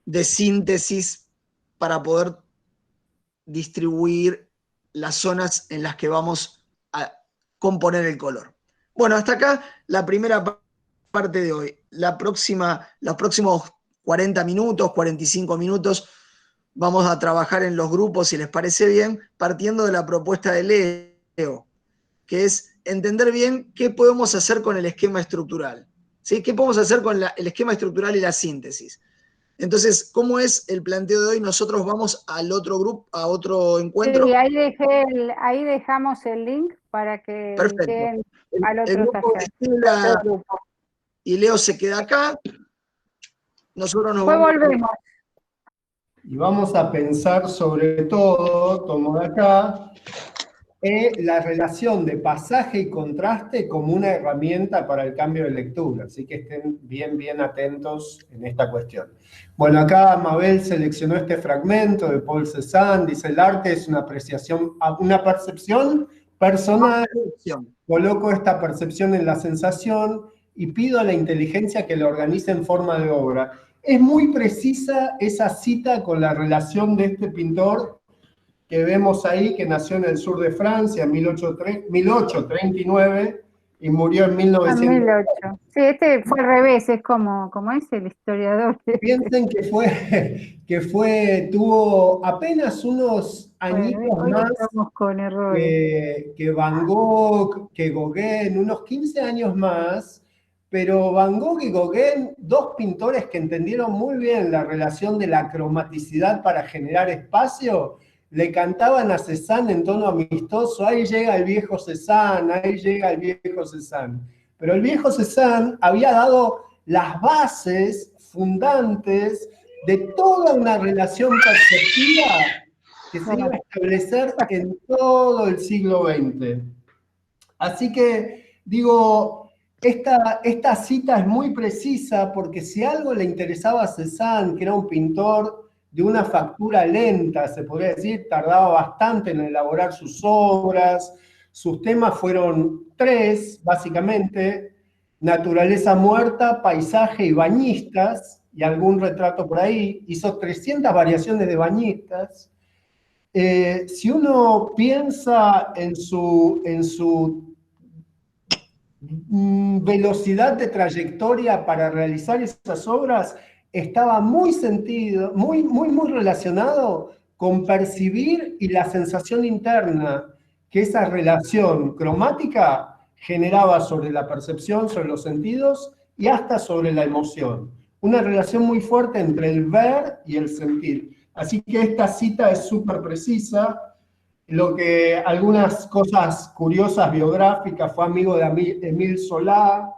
de síntesis para poder distribuir las zonas en las que vamos a componer el color. Bueno, hasta acá la primera parte de hoy. Los próximos 40 minutos, 45 minutos, vamos a trabajar en los grupos, si les parece bien, partiendo de la propuesta de Leo, que es entender bien qué podemos hacer con el esquema estructural. ¿Sí? ¿Qué podemos hacer con el esquema estructural y la síntesis? Entonces, ¿cómo es el planteo de hoy? Nosotros vamos al otro grupo, a otro encuentro. Sí, ahí dejamos el link para que lleguen al otro grupo taller. de Estela y Leo se queda acá. Nosotros nos volvemos. Y vamos a pensar sobre todo, tomo de acá, la relación de pasaje y contraste como una herramienta para el cambio de lectura. Así que estén bien atentos en esta cuestión. Bueno, acá Mabel seleccionó este fragmento de Paul Cézanne, dice: el arte es una apreciación, una percepción personal. Coloco esta percepción en la sensación y pido a la inteligencia que la organice en forma de obra. Es muy precisa esa cita con la relación de este pintor que vemos ahí, que nació en el sur de Francia en 1839 y murió en 1900. 1800. Sí, este fue al revés, es como es el historiador. Piensen que tuvo apenas unos añitos más que Van Gogh, que Gauguin, unos 15 años más, pero Van Gogh y Gauguin, dos pintores que entendieron muy bien la relación de la cromaticidad para generar espacio, le cantaban a Cézanne en tono amistoso: ahí llega el viejo Cézanne, ahí llega el viejo Cézanne. Pero el viejo Cézanne había dado las bases fundantes de toda una relación perceptiva que se iba a establecer en todo el siglo XX. Así que, digo, esta cita es muy precisa porque si algo le interesaba a Cézanne, que era un pintor de una factura lenta, se podría decir, tardaba bastante en elaborar sus obras. Sus temas fueron 3, básicamente: naturaleza muerta, paisaje y bañistas, y algún retrato por ahí. Hizo 300 variaciones de bañistas. Si uno piensa en su velocidad de trayectoria para realizar esas obras, estaba muy relacionado con percibir y la sensación interna que esa relación cromática generaba sobre la percepción, sobre los sentidos y hasta sobre la emoción. Una relación muy fuerte entre el ver y el sentir. Así que esta cita es súper precisa. Algunas cosas curiosas biográficas: fue amigo de Émile Zola,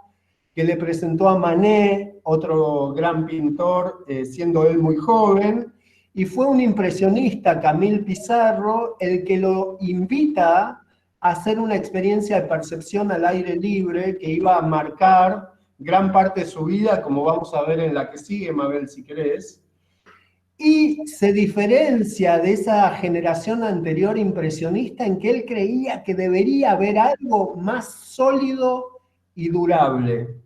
que le presentó a Manet, otro gran pintor, siendo él muy joven, y fue un impresionista, Camille Pissarro, el que lo invita a hacer una experiencia de percepción al aire libre que iba a marcar gran parte de su vida, como vamos a ver en la que sigue, Mabel, si querés. Y se diferencia de esa generación anterior impresionista en que él creía que debería haber algo más sólido y durable.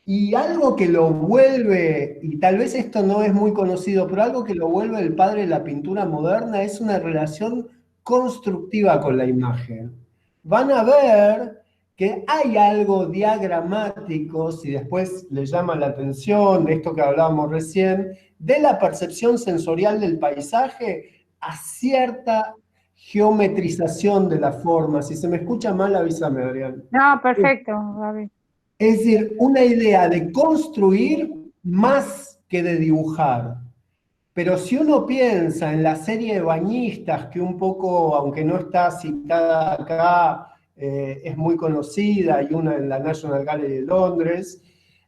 Y algo que lo vuelve, y tal vez esto no es muy conocido, pero algo que lo vuelve el padre de la pintura moderna es una relación constructiva con la imagen. Van a ver que hay algo diagramático, si después le llama la atención, esto que hablábamos recién, de la percepción sensorial del paisaje a cierta geometrización de la forma. Si se me escucha mal, avísame, Adrián. No, perfecto, Gaby. Es decir, una idea de construir más que de dibujar. Pero si uno piensa en la serie de bañistas, que un poco, aunque no está citada acá, es muy conocida, y una en la National Gallery de Londres,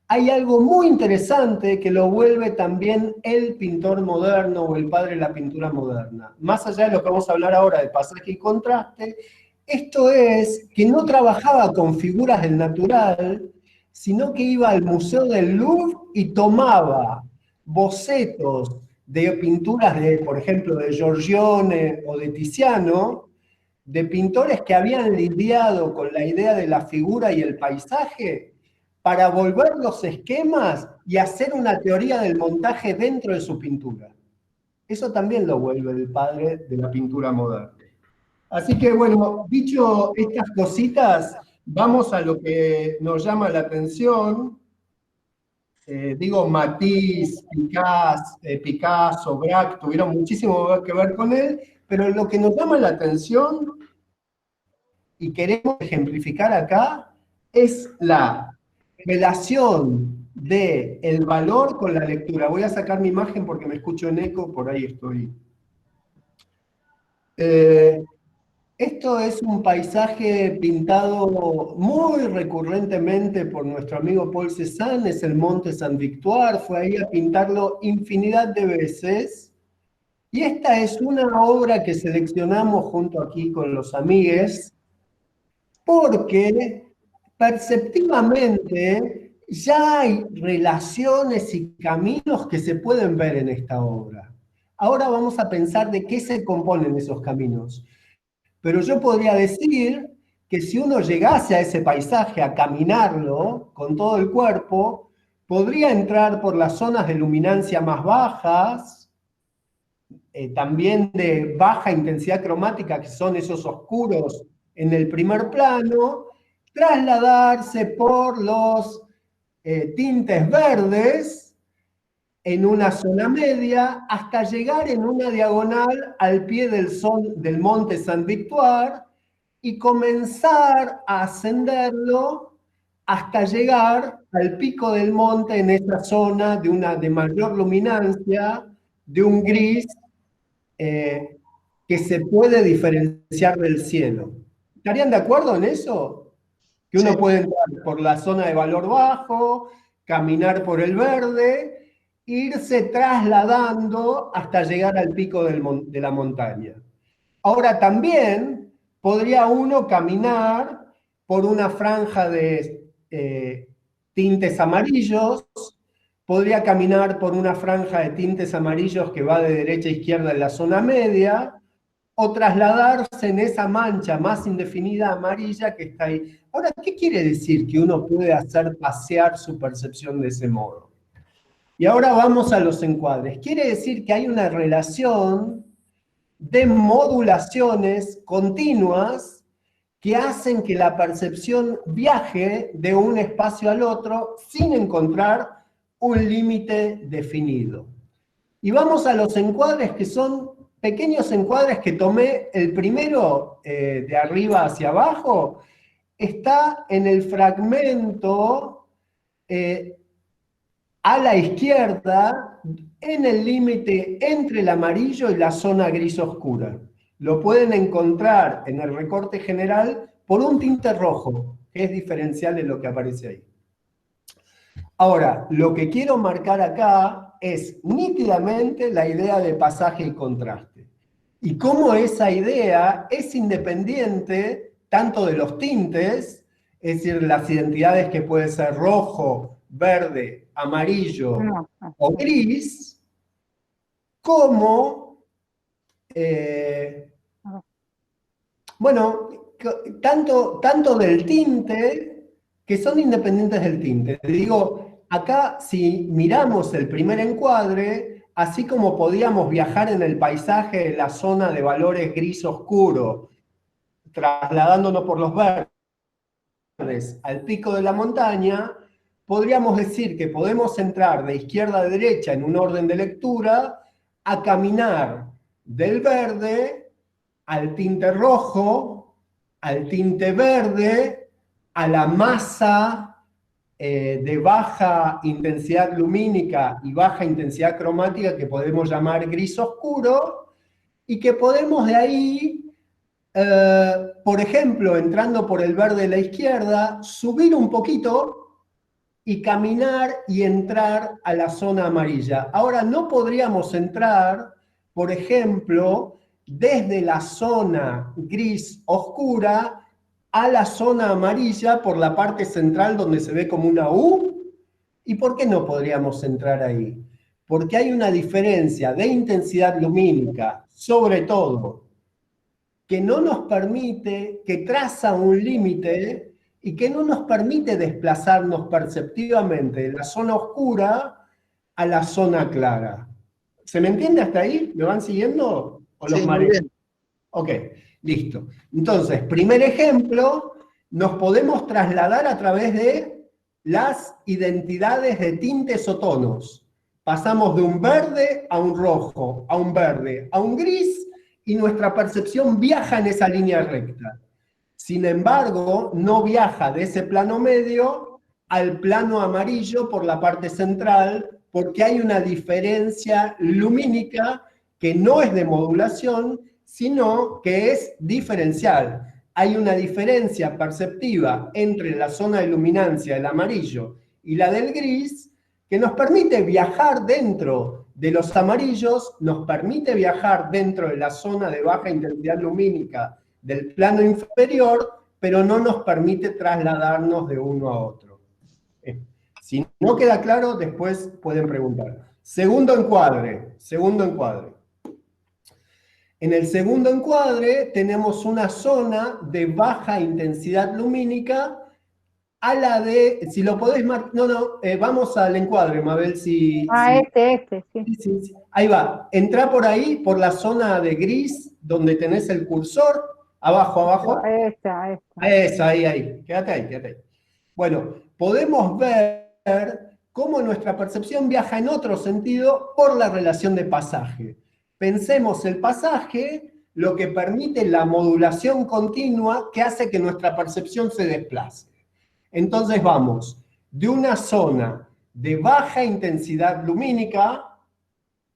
hay algo muy interesante que lo vuelve también el pintor moderno o el padre de la pintura moderna. Más allá de lo que vamos a hablar ahora de pasaje y contraste, esto es que no trabajaba con figuras del natural, sino que iba al Museo del Louvre y tomaba bocetos de pinturas de, por ejemplo, de Giorgione o de Tiziano, de pintores que habían lidiado con la idea de la figura y el paisaje, para volver los esquemas y hacer una teoría del montaje dentro de su pintura. Eso también lo vuelve el padre de la pintura moderna. Así que bueno, dicho estas cositas, vamos a lo que nos llama la atención. Digo, Matisse, Picasso, Braque, tuvieron muchísimo que ver con él, pero lo que nos llama la atención y queremos ejemplificar acá es la relación del valor con la lectura. Voy a sacar mi imagen porque me escucho en eco, por ahí estoy. Esto es un paisaje pintado muy recurrentemente por nuestro amigo Paul Cézanne, es el Monte Saint-Victoire, fue ahí a pintarlo infinidad de veces. Y esta es una obra que seleccionamos junto aquí con los amigues, porque perceptivamente ya hay relaciones y caminos que se pueden ver en esta obra. Ahora vamos a pensar de qué se componen esos caminos. Pero yo podría decir que si uno llegase a ese paisaje a caminarlo con todo el cuerpo, podría entrar por las zonas de luminancia más bajas, también de baja intensidad cromática, que son esos oscuros en el primer plano, trasladarse por los tintes verdes en una zona media, hasta llegar en una diagonal al pie del monte Saint-Victoire y comenzar a ascenderlo hasta llegar al pico del monte en esa zona de mayor luminancia, de un gris que se puede diferenciar del cielo. ¿Estarían de acuerdo en eso? Que uno puede entrar por la zona de valor bajo, caminar por el verde, irse trasladando hasta llegar al pico de la montaña. Ahora también podría uno caminar por una franja de tintes amarillos, podría caminar por una franja de tintes amarillos que va de derecha a izquierda en la zona media, o trasladarse en esa mancha más indefinida amarilla que está ahí. Ahora, ¿qué quiere decir que uno puede hacer pasear su percepción de ese modo? Y ahora vamos a los encuadres. Quiere decir que hay una relación de modulaciones continuas que hacen que la percepción viaje de un espacio al otro sin encontrar un límite definido. Y vamos a los encuadres, que son pequeños encuadres que tomé. El primero, de arriba hacia abajo, está en el fragmento a la izquierda, en el límite entre el amarillo y la zona gris oscura. Lo pueden encontrar en el recorte general por un tinte rojo, que es diferencial de lo que aparece ahí. Ahora, lo que quiero marcar acá es nítidamente la idea de pasaje y contraste. Y cómo esa idea es independiente tanto de los tintes, es decir, las identidades que pueden ser rojo, verde, amarillo o gris, como, bueno, tanto del tinte, que son independientes del tinte. Digo, acá si miramos el primer encuadre, así como podíamos viajar en el paisaje en la zona de valores gris oscuro, trasladándonos por los verdes verdes al pico de la montaña, podríamos decir que podemos entrar de izquierda a derecha en un orden de lectura a caminar del verde al tinte rojo, al tinte verde, a la masa de baja intensidad lumínica y baja intensidad cromática que podemos llamar gris oscuro, y que podemos de ahí, por ejemplo, entrando por el verde de la izquierda, subir un poquito y caminar y entrar a la zona amarilla. Ahora, no podríamos entrar, por ejemplo, desde la zona gris oscura a la zona amarilla por la parte central donde se ve como una U. ¿Y por qué no podríamos entrar ahí? Porque hay una diferencia de intensidad lumínica, sobre todo, que no nos permite, que traza un límite y que no nos permite desplazarnos perceptivamente de la zona oscura a la zona clara. ¿Se me entiende hasta ahí? ¿Me van siguiendo? ¿O los mareo? Muy bien. Ok, listo. Entonces, primer ejemplo, nos podemos trasladar a través de las identidades de tintes o tonos. Pasamos de un verde a un rojo, a un verde, a un gris, y nuestra percepción viaja en esa línea recta. Sin embargo, no viaja de ese plano medio al plano amarillo por la parte central, porque hay una diferencia lumínica que no es de modulación, sino que es diferencial. Hay una diferencia perceptiva entre la zona de luminancia del amarillo y la del gris, que nos permite viajar dentro de los amarillos, nos permite viajar dentro de la zona de baja intensidad lumínica del plano inferior, pero no nos permite trasladarnos de uno a otro. Si no queda claro, después pueden preguntar. Segundo encuadre. En el segundo encuadre tenemos una zona de baja intensidad lumínica a la de, si lo podés marcar, vamos al encuadre, Mabel, si... Sí. Ahí va, entra por ahí, por la zona de gris, donde tenés el cursor, abajo. Esa, ahí, quédate ahí. Bueno, podemos ver cómo nuestra percepción viaja en otro sentido por la relación de pasaje. Pensemos el pasaje, lo que permite la modulación continua que hace que nuestra percepción se desplace. Entonces vamos de una zona de baja intensidad lumínica,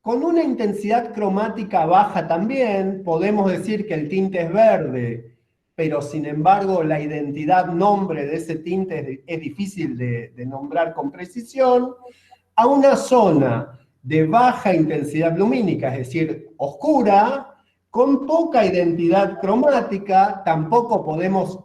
con una intensidad cromática baja también, podemos decir que el tinte es verde, pero sin embargo la identidad nombre de ese tinte es difícil de nombrar con precisión, a una zona de baja intensidad lumínica, es decir, oscura, con poca identidad cromática, tampoco podemos,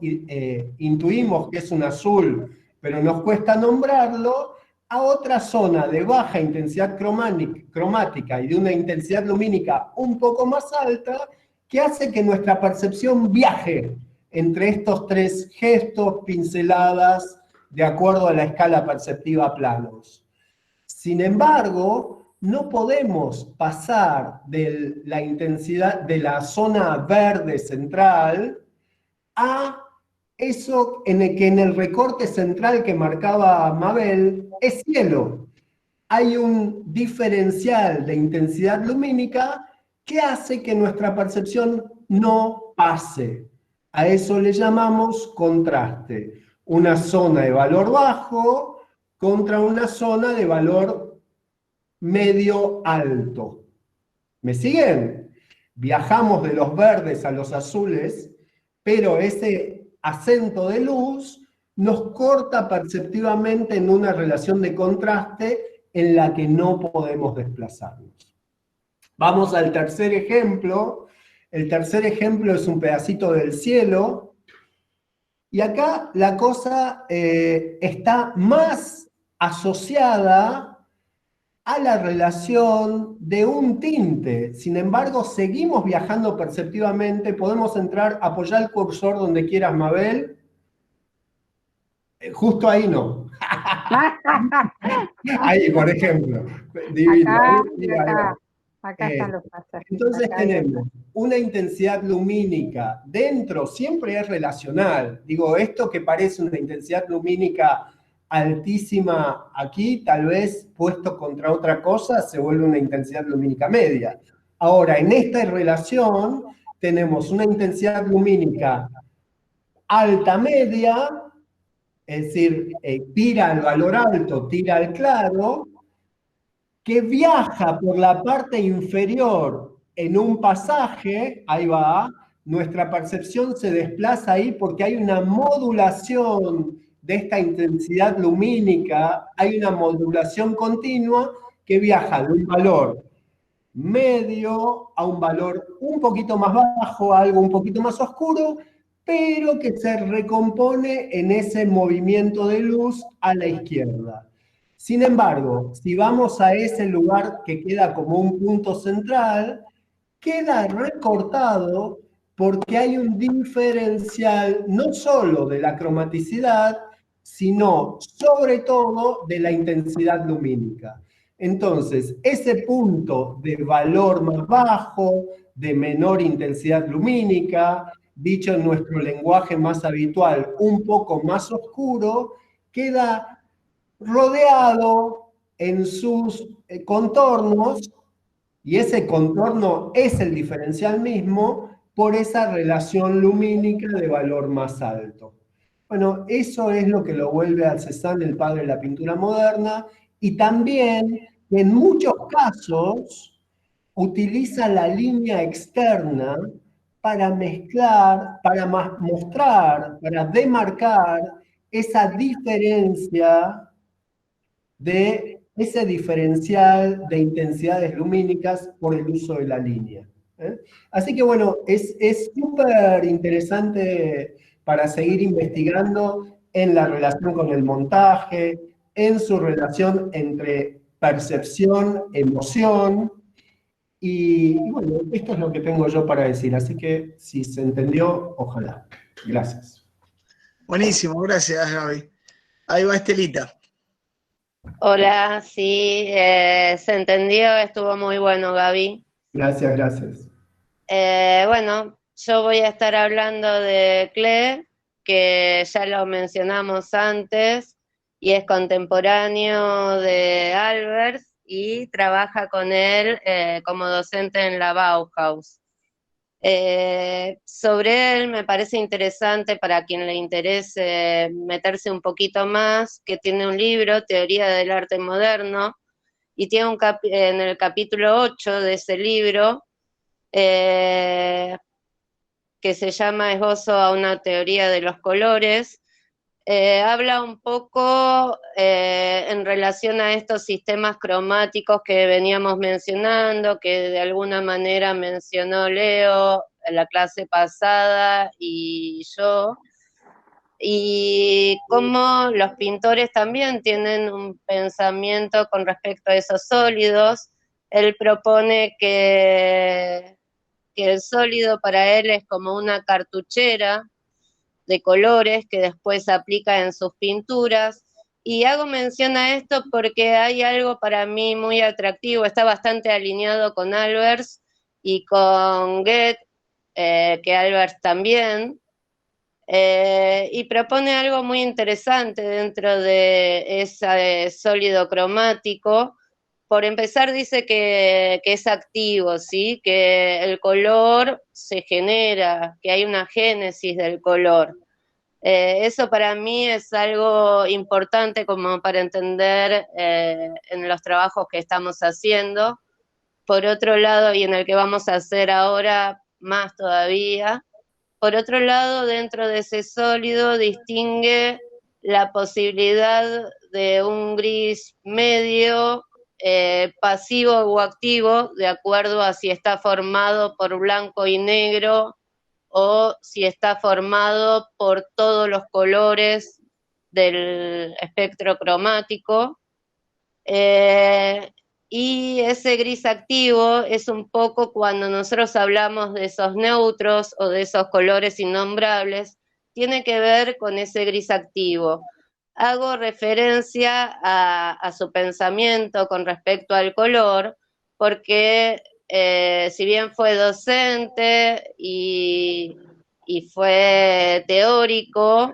intuimos que es un azul, pero nos cuesta nombrarlo, a otra zona de baja intensidad cromática y de una intensidad lumínica un poco más alta, que hace que nuestra percepción viaje entre estos tres gestos, pinceladas, de acuerdo a la escala perceptiva planos. Sin embargo, no podemos pasar de la intensidad de la zona verde central a eso en el recorte central que marcaba Mabel es cielo. Hay un diferencial de intensidad lumínica que hace que nuestra percepción no pase. A eso le llamamos contraste. Una zona de valor bajo contra una zona de valor medio alto. ¿Me siguen? Viajamos de los verdes a los azules, pero ese acento de luz nos corta perceptivamente en una relación de contraste en la que no podemos desplazarnos. Vamos al tercer ejemplo. El tercer ejemplo es un pedacito del cielo. Y acá la cosa está más asociada a la relación de un tinte. Sin embargo, seguimos viajando perceptivamente. Podemos entrar, apoyar el cursor donde quieras, Mabel. Justo ahí no. Ahí, por ejemplo. Divino. Acá, Ahí va. Acá están los pasajes. Entonces Acá tenemos una intensidad lumínica dentro, siempre es relacional. Digo, esto que parece una intensidad lumínica altísima aquí, tal vez puesto contra otra cosa, se vuelve una intensidad lumínica media. Ahora, en esta relación tenemos una intensidad lumínica alta media, es decir, tira al valor alto, tira al claro, que viaja por la parte inferior en un pasaje, ahí va, nuestra percepción se desplaza ahí porque hay una modulación de esta intensidad lumínica, hay una modulación continua que viaja de un valor medio a un valor un poquito más bajo, a algo un poquito más oscuro, pero que se recompone en ese movimiento de luz a la izquierda. Sin embargo, si vamos a ese lugar que queda como un punto central, queda recortado porque hay un diferencial no solo de la cromaticidad, sino sobre todo de la intensidad lumínica. Entonces, ese punto de valor más bajo, de menor intensidad lumínica, dicho en nuestro lenguaje más habitual, un poco más oscuro, queda rodeado en sus contornos, y ese contorno es el diferencial mismo por esa relación lumínica de valor más alto. Bueno, eso es lo que lo vuelve a Cézanne el padre de la pintura moderna, y también en muchos casos utiliza la línea externa para mezclar, para mostrar, para demarcar esa diferencia de ese diferencial de intensidades lumínicas por el uso de la línea. Así que bueno, es súper interesante para seguir investigando en la relación con el montaje, en su relación entre percepción, emoción, y bueno, esto es lo que tengo yo para decir, así que si se entendió, ojalá. Gracias. Buenísimo, gracias Gaby. Ahí va Estelita. Hola, sí, se entendió, estuvo muy bueno, Gaby. Gracias, gracias. Bueno, yo voy a estar hablando de Klee, que ya lo mencionamos antes, y es contemporáneo de Albers y trabaja con él como docente en la Bauhaus. Sobre él me parece interesante para quien le interese meterse un poquito más, que tiene un libro, Teoría del Arte Moderno, y tiene en el capítulo 8 de ese libro, que se llama Esbozo a una teoría de los colores, habla un poco en relación a estos sistemas cromáticos que veníamos mencionando, que de alguna manera mencionó Leo en la clase pasada y yo, y cómo los pintores también tienen un pensamiento con respecto a esos sólidos. Él propone que el sólido para él es como una cartuchera de colores que después aplica en sus pinturas, y hago mención a esto porque hay algo para mí muy atractivo, está bastante alineado con Albers y con Goethe, que Albers también, y propone algo muy interesante dentro de ese sólido cromático. Por empezar, dice que es activo, ¿sí? Que el color se genera, que hay una génesis del color. Eso para mí es algo importante como para entender en los trabajos que estamos haciendo. Por otro lado, y en el que vamos a hacer ahora más todavía, por otro lado, dentro de ese sólido distingue la posibilidad de un gris medio, pasivo o activo, de acuerdo a si está formado por blanco y negro o si está formado por todos los colores del espectro cromático. Y ese gris activo es un poco cuando nosotros hablamos de esos neutros o de esos colores innombrables, tiene que ver con ese gris activo. Hago referencia a su pensamiento con respecto al color, porque si bien fue docente y fue teórico,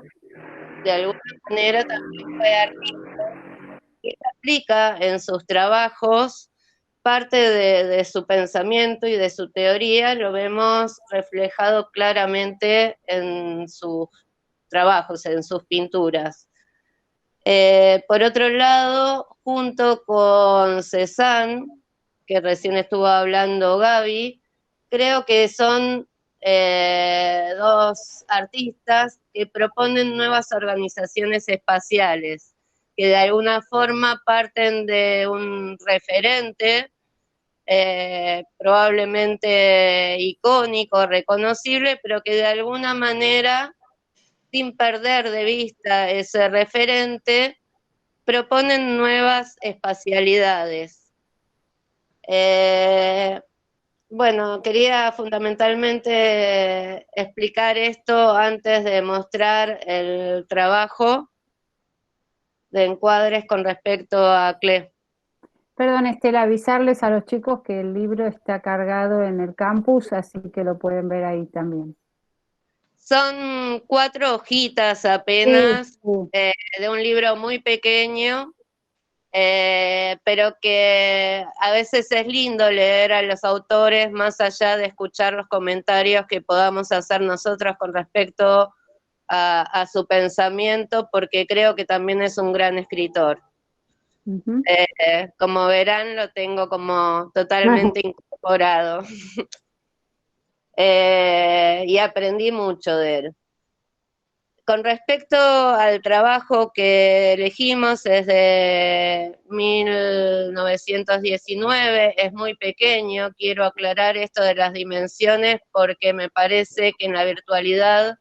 de alguna manera también fue artista, y aplica en sus trabajos parte de su pensamiento y de su teoría, lo vemos reflejado claramente en sus trabajos, en sus pinturas. Por otro lado, junto con Cézanne, que recién estuvo hablando Gaby, creo que son dos artistas que proponen nuevas organizaciones espaciales, que de alguna forma parten de un referente, probablemente icónico, reconocible, pero que de alguna manera, sin perder de vista ese referente, proponen nuevas espacialidades. Bueno, quería fundamentalmente explicar esto antes de mostrar el trabajo de encuadres con respecto a Klee. Perdón, Estela, avisarles a los chicos que el libro está cargado en el campus, así que lo pueden ver ahí también. Son 4 hojitas apenas, Sí, sí. de un libro muy pequeño, pero que a veces es lindo leer a los autores más allá de escuchar los comentarios que podamos hacer nosotros con respecto a su pensamiento, porque creo que también es un gran escritor. Uh-huh. Como verán, lo tengo como totalmente incorporado. Y aprendí mucho de él. Con respecto al trabajo que elegimos, es de 1919, es muy pequeño, quiero aclarar esto de las dimensiones porque me parece que en la virtualidad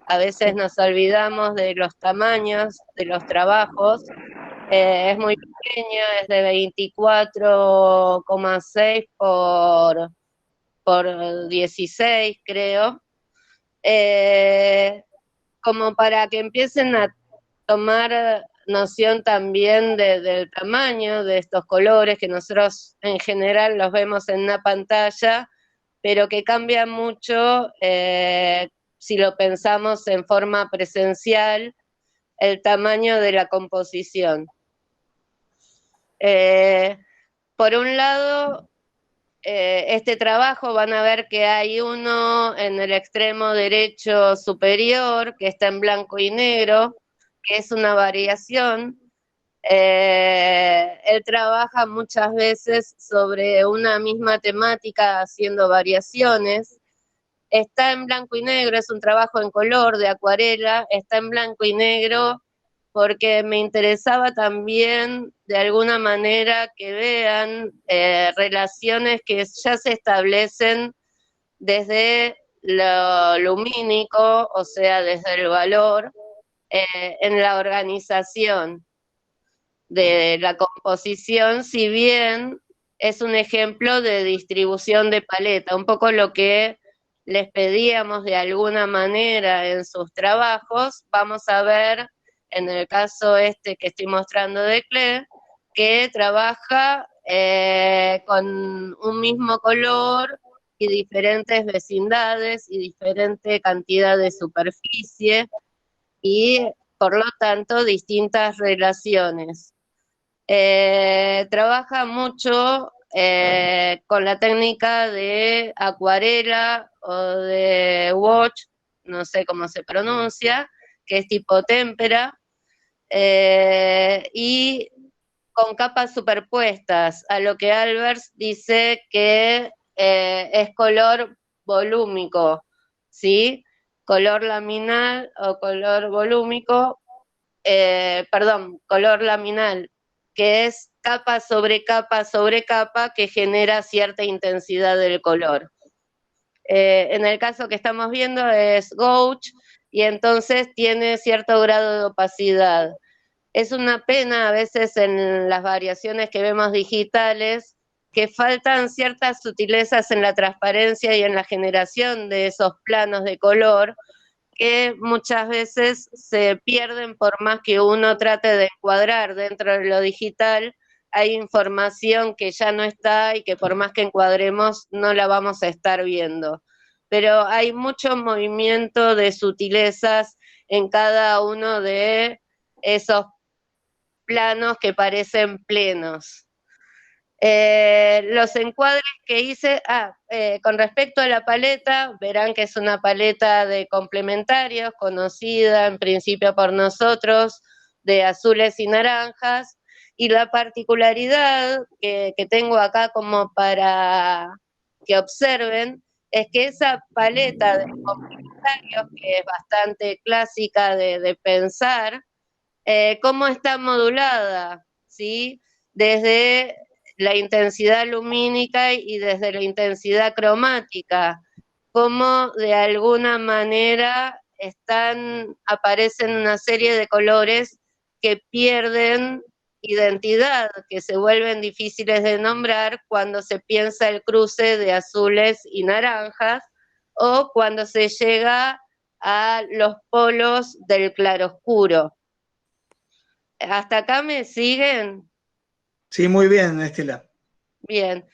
a veces nos olvidamos de los tamaños de los trabajos. Es muy pequeño, es de 24,6 por 16, creo. Como para que empiecen a tomar noción también del tamaño de estos colores, que nosotros en general los vemos en una pantalla, pero que cambian mucho si lo pensamos en forma presencial, el tamaño de la composición. Por un lado, este trabajo van a ver que hay uno en el extremo derecho superior que está en blanco y negro, que es una variación. Él trabaja muchas veces sobre una misma temática haciendo variaciones. Está en blanco y negro, es un trabajo en color de acuarela, está en blanco y negro porque me interesaba también de alguna manera que vean relaciones que ya se establecen desde lo lumínico, o sea, desde el valor, en la organización de la composición, si bien es un ejemplo de distribución de paleta, un poco lo que les pedíamos de alguna manera en sus trabajos. Vamos a ver en el caso este que estoy mostrando de Klee, que trabaja con un mismo color y diferentes vecindades y diferente cantidad de superficie y por lo tanto distintas relaciones. Trabaja mucho con la técnica de acuarela o de wash, no sé cómo se pronuncia, que es tipo témpera, y con capas superpuestas, a lo que Albers dice que es color volúmico, ¿sí? Color laminal o color volúmico, color laminal, que es capa sobre capa que genera cierta intensidad del color. En el caso que estamos viendo es gouache y entonces tiene cierto grado de opacidad. Es una pena a veces en las variaciones que vemos digitales que faltan ciertas sutilezas en la transparencia y en la generación de esos planos de color que muchas veces se pierden por más que uno trate de encuadrar dentro de lo digital hay información que ya no está y que por más que encuadremos no la vamos a estar viendo. Pero hay mucho movimiento de sutilezas en cada uno de esos planos que parecen plenos. Los encuadres que hice, con respecto a la paleta, verán que es una paleta de complementarios, conocida en principio por nosotros, de azules y naranjas, y la particularidad que tengo acá como para que observen, es que esa paleta de complementarios, que es bastante clásica de pensar, cómo está modulada, ¿sí? Desde la intensidad lumínica y desde la intensidad cromática, cómo de alguna manera aparecen una serie de colores que pierden identidad, que se vuelven difíciles de nombrar cuando se piensa el cruce de azules y naranjas, o cuando se llega a los polos del claroscuro. ¿Hasta acá me siguen? Sí, muy bien, Estela. Bien.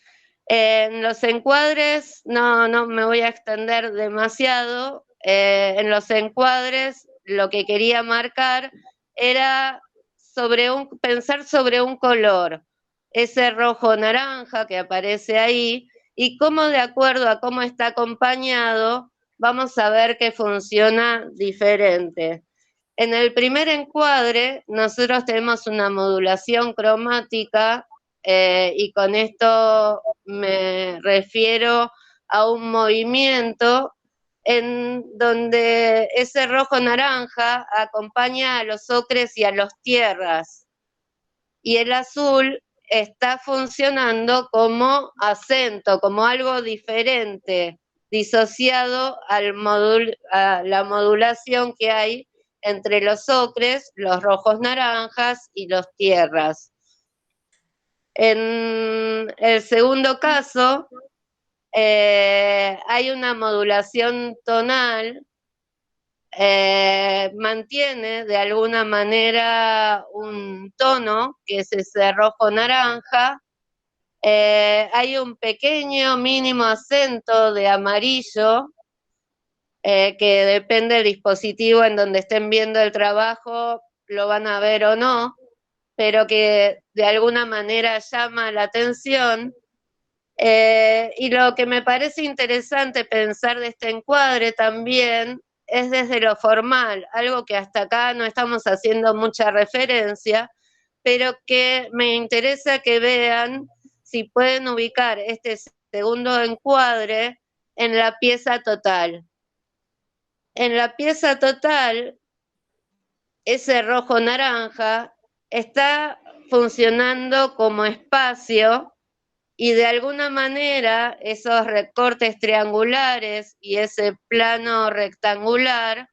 En los encuadres, no me voy a extender demasiado. En los encuadres, lo que quería marcar era pensar sobre un color, ese rojo-naranja que aparece ahí, y cómo de acuerdo a cómo está acompañado, vamos a ver que funciona diferente. En el primer encuadre, nosotros tenemos una modulación cromática, y con esto me refiero a un movimiento en donde ese rojo-naranja acompaña a los ocres y a los tierras, y el azul está funcionando como acento, como algo diferente, disociado a la modulación que hay entre los ocres, los rojos naranjas y los tierras. En el segundo caso, hay una modulación tonal, mantiene de alguna manera un tono, que es ese rojo-naranja. Hay un pequeño mínimo acento de amarillo, que depende del dispositivo en donde estén viendo el trabajo, lo van a ver o no, pero que de alguna manera llama la atención. Y lo que me parece interesante pensar de este encuadre también es desde lo formal, algo que hasta acá no estamos haciendo mucha referencia, pero que me interesa que vean si pueden ubicar este segundo encuadre en la pieza total. En la pieza total, ese rojo-naranja está funcionando como espacio, y de alguna manera esos recortes triangulares y ese plano rectangular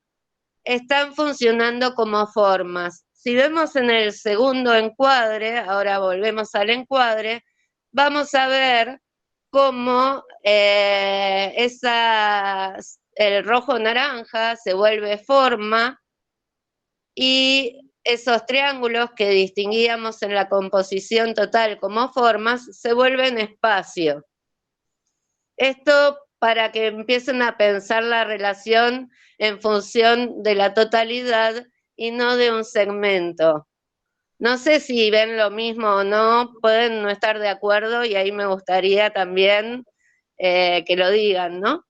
están funcionando como formas. Si vemos en el segundo encuadre, ahora volvemos al encuadre, vamos a ver cómo el rojo-naranja se vuelve forma, y esos triángulos que distinguíamos en la composición total como formas se vuelven espacio. Esto para que empiecen a pensar la relación en función de la totalidad y no de un segmento. No sé si ven lo mismo o no, pueden no estar de acuerdo, y ahí me gustaría también que lo digan, ¿no?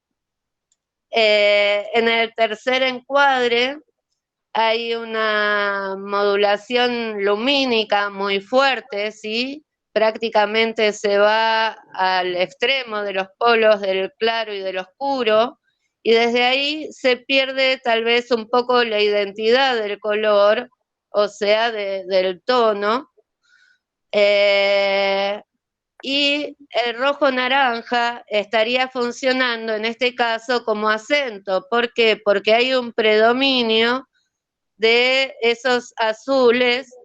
En el tercer encuadre hay una modulación lumínica muy fuerte, ¿sí? Prácticamente se va al extremo de los polos del claro y del oscuro, y desde ahí se pierde tal vez un poco la identidad del color, o sea, del tono. Y el rojo-naranja estaría funcionando en este caso como acento. ¿Por qué? Porque hay un predominio de esos azules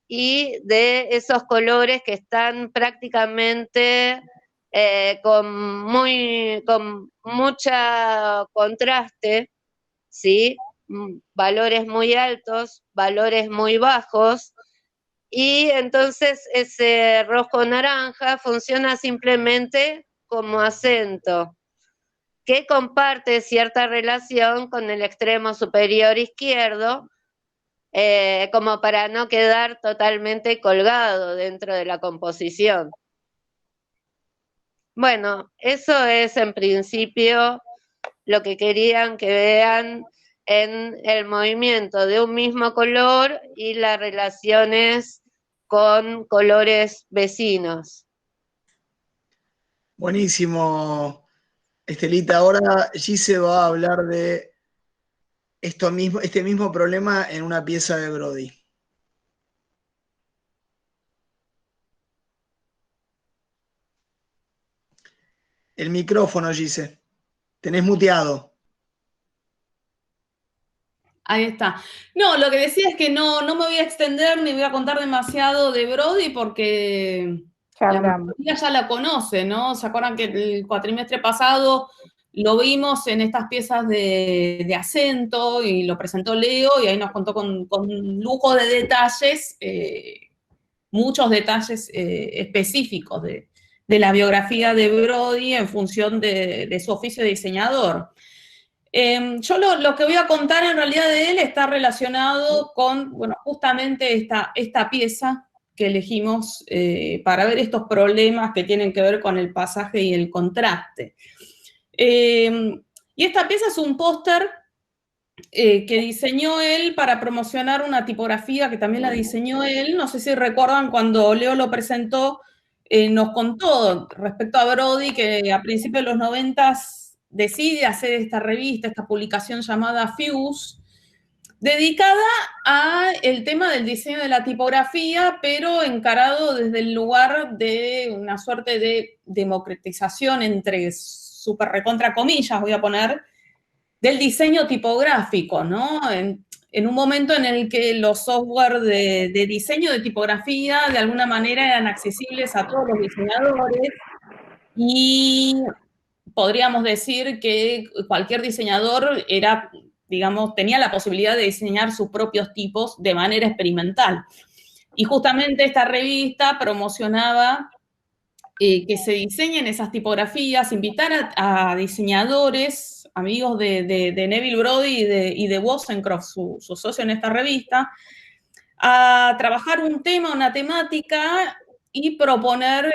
y de esos colores que están prácticamente con mucha contraste, ¿sí? Valores muy altos, valores muy bajos, y entonces ese rojo naranja funciona simplemente como acento, que comparte cierta relación con el extremo superior izquierdo, como para no quedar totalmente colgado dentro de la composición. Bueno, eso es en principio lo que querían que vean en el movimiento de un mismo color y las relaciones con colores vecinos. Buenísimo, Estelita. Ahora Gise va a hablar de este mismo problema en una pieza de Brody. El micrófono, Gise. Tenés muteado. Ahí está. No, lo que decía es que no me voy a extender ni voy a contar demasiado de Brody porque la mayoría ya la conoce, ¿no? ¿Se acuerdan que el cuatrimestre pasado lo vimos en estas piezas de acento y lo presentó Leo y ahí nos contó con lujo de detalles, muchos detalles específicos de la biografía de Brody en función de su oficio de diseñador. Yo lo que voy a contar en realidad de él está relacionado con, bueno, justamente esta pieza que elegimos para ver estos problemas que tienen que ver con el pasaje y el contraste. Y esta pieza es un póster que diseñó él para promocionar una tipografía que también la diseñó él. No sé si recuerdan cuando Leo lo presentó, nos contó respecto a Brody que a principios de los 90s decide hacer esta revista, esta publicación llamada Fuse, dedicada al tema del diseño de la tipografía, pero encarado desde el lugar de una suerte de democratización entre super recontra comillas, voy a poner, del diseño tipográfico, ¿no? En un momento en el que los software de diseño de tipografía de alguna manera eran accesibles a todos los diseñadores y podríamos decir que cualquier diseñador era, digamos, tenía la posibilidad de diseñar sus propios tipos de manera experimental. Y justamente esta revista promocionaba que se diseñen esas tipografías, invitar a diseñadores, amigos de Neville Brody y de Bosencroft, su socio en esta revista, a trabajar un tema, una temática y proponer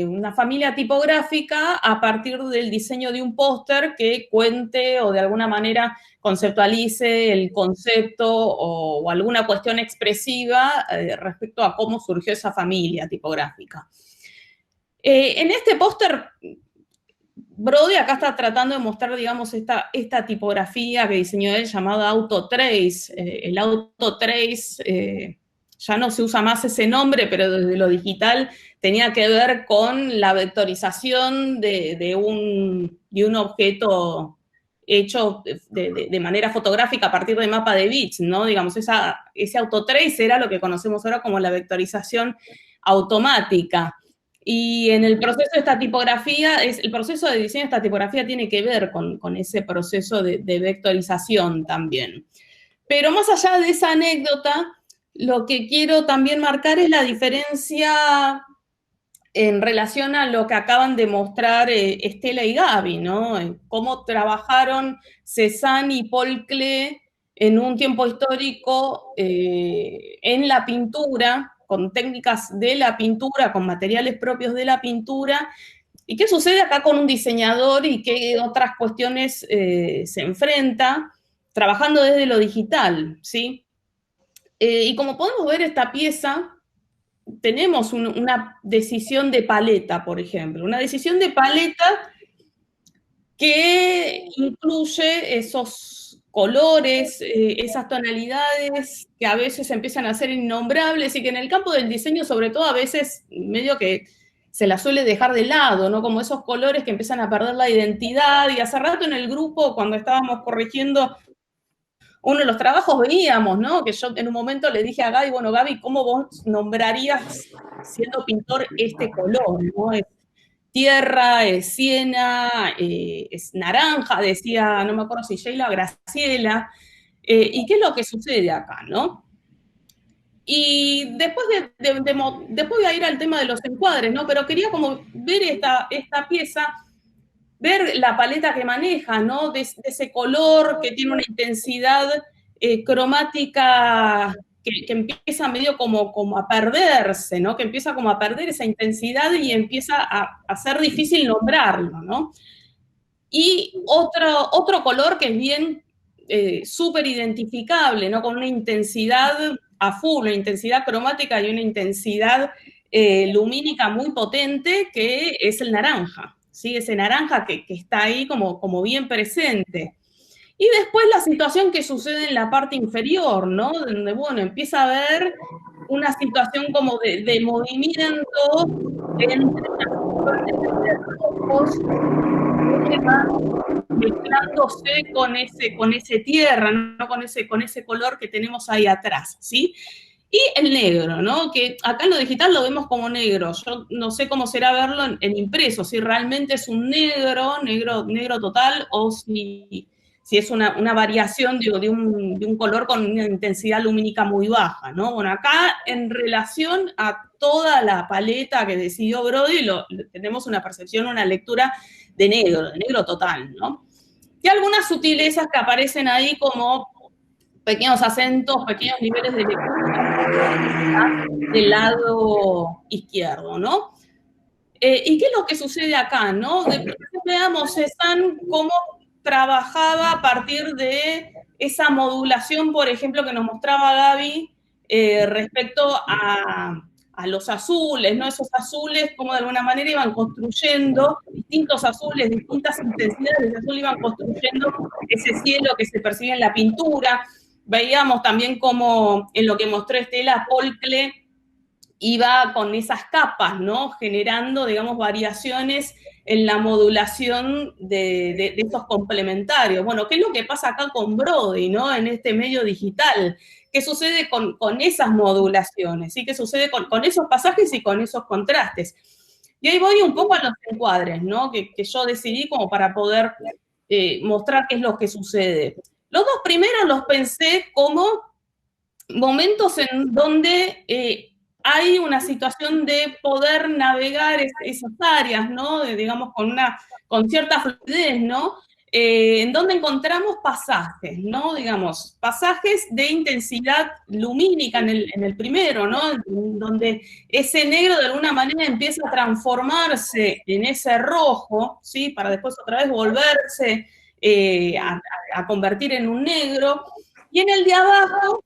una familia tipográfica a partir del diseño de un póster que cuente o de alguna manera conceptualice el concepto o alguna cuestión expresiva respecto a cómo surgió esa familia tipográfica. En este póster, Brody acá está tratando de mostrar, digamos, esta tipografía que diseñó él llamada Autotrace. El Autotrace, ya no se usa más ese nombre, pero desde lo digital tenía que ver con la vectorización de un objeto hecho de manera fotográfica a partir de mapa de bits, ¿no? Digamos, ese Autotrace era lo que conocemos ahora como la vectorización automática. Y en el proceso de esta tipografía, el proceso de diseño de esta tipografía tiene que ver con ese proceso de vectorización también. Pero más allá de esa anécdota, lo que quiero también marcar es la diferencia en relación a lo que acaban de mostrar Estela y Gaby, ¿no? Cómo trabajaron Cézanne y Paul Klee en un tiempo histórico en la pintura, con técnicas de la pintura, con materiales propios de la pintura, y qué sucede acá con un diseñador y qué otras cuestiones se enfrenta trabajando desde lo digital, ¿sí? Y como podemos ver esta pieza, tenemos una decisión de paleta, por ejemplo, una decisión de paleta que incluye esos colores, esas tonalidades que a veces empiezan a ser innombrables y que en el campo del diseño, sobre todo, a veces medio que se la suele dejar de lado, ¿no? Como esos colores que empiezan a perder la identidad. Y hace rato en el grupo, cuando estábamos corrigiendo uno de los trabajos, veíamos, ¿no? Que yo en un momento le dije a Gaby, bueno, Gaby, ¿cómo vos nombrarías, siendo pintor, este color, ¿no? Es tierra, es siena, es naranja, decía, no me acuerdo si Sheila o Graciela. ¿Y qué es lo que sucede acá, no? Y después después voy a ir al tema de los encuadres, ¿no? Pero quería como ver esta pieza, ver la paleta que maneja, ¿no? De ese color que tiene una intensidad cromática que empieza medio como a perderse, ¿no? Que empieza como a perder esa intensidad y empieza a ser difícil nombrarlo, ¿no? Y otro color que es bien súper identificable, ¿no? Con una intensidad a full, una intensidad cromática y una intensidad lumínica muy potente, que es el naranja, ¿sí? Ese naranja que está ahí como bien presente. Y después la situación que sucede en la parte inferior, ¿no? Donde, bueno, empieza a haber una situación como de movimiento entre las rojos que van mezclándose con ese tierra, ¿no? Con ese color que tenemos ahí atrás, ¿sí? Y el negro, ¿no? Que acá en lo digital lo vemos como negro. Yo no sé cómo será verlo en impreso, si realmente es un negro total, o si es una variación de un color con una intensidad lumínica muy baja, ¿no? Bueno, acá en relación a toda la paleta que decidió Brody, tenemos una percepción, una lectura de negro total, ¿no? Y algunas sutilezas que aparecen ahí como pequeños acentos, pequeños niveles de lectura del lado izquierdo, ¿no? ¿Y qué es lo que sucede acá, no? Veamos, Cézanne, cómo trabajaba a partir de esa modulación, por ejemplo, que nos mostraba Gaby respecto a los azules, ¿no? Esos azules, como de alguna manera iban construyendo distintos azules, distintas intensidades de azul, iban construyendo ese cielo que se percibe en la pintura. Veíamos también como en lo que mostró Estela, Paul Klee iba con esas capas, ¿no? Generando, digamos, variaciones en la modulación de esos complementarios. Bueno, ¿qué es lo que pasa acá con Brody, ¿no? En este medio digital. ¿Qué sucede con esas modulaciones? ¿Sí? ¿Qué sucede con esos pasajes y con esos contrastes? Y ahí voy un poco a los encuadres, ¿no? Que yo decidí como para poder mostrar qué es lo que sucede. Los dos primeros los pensé como momentos en donde hay una situación de poder navegar esas áreas, ¿no? Digamos, con cierta fluidez, ¿no? En donde encontramos pasajes, ¿no? Digamos, pasajes de intensidad lumínica en el primero, ¿no? Donde ese negro de alguna manera empieza a transformarse en ese rojo, ¿sí? Para después otra vez volverse a convertir en un negro. Y en el de abajo,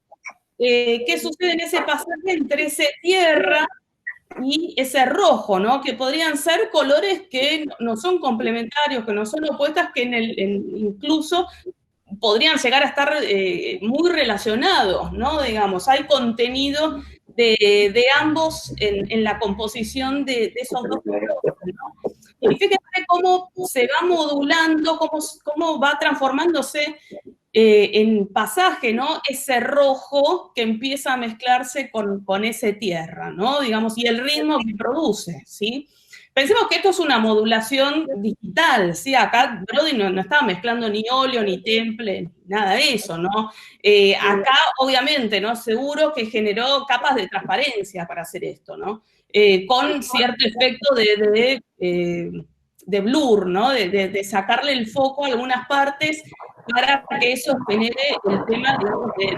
¿qué sucede en ese pasaje entre ese tierra y ese rojo, ¿no? Que podrían ser colores que no son complementarios, que no son opuestas, que incluso podrían llegar a estar muy relacionados, ¿no? Digamos, hay contenido de ambos en la composición de esos dos colores, ¿no? Y fíjense cómo se va modulando, cómo va transformándose en pasaje, ¿no? Ese rojo que empieza a mezclarse con ese tierra, ¿no? Digamos, y el ritmo que produce, ¿sí? Pensemos que esto es una modulación digital, ¿sí? Acá Brody no estaba mezclando ni óleo, ni temple, nada de eso, ¿no? Acá, obviamente, ¿no? Seguro que generó capas de transparencia para hacer esto, ¿no? Con cierto efecto de blur, ¿no? De sacarle el foco a algunas partes para que eso genere el tema, digamos, de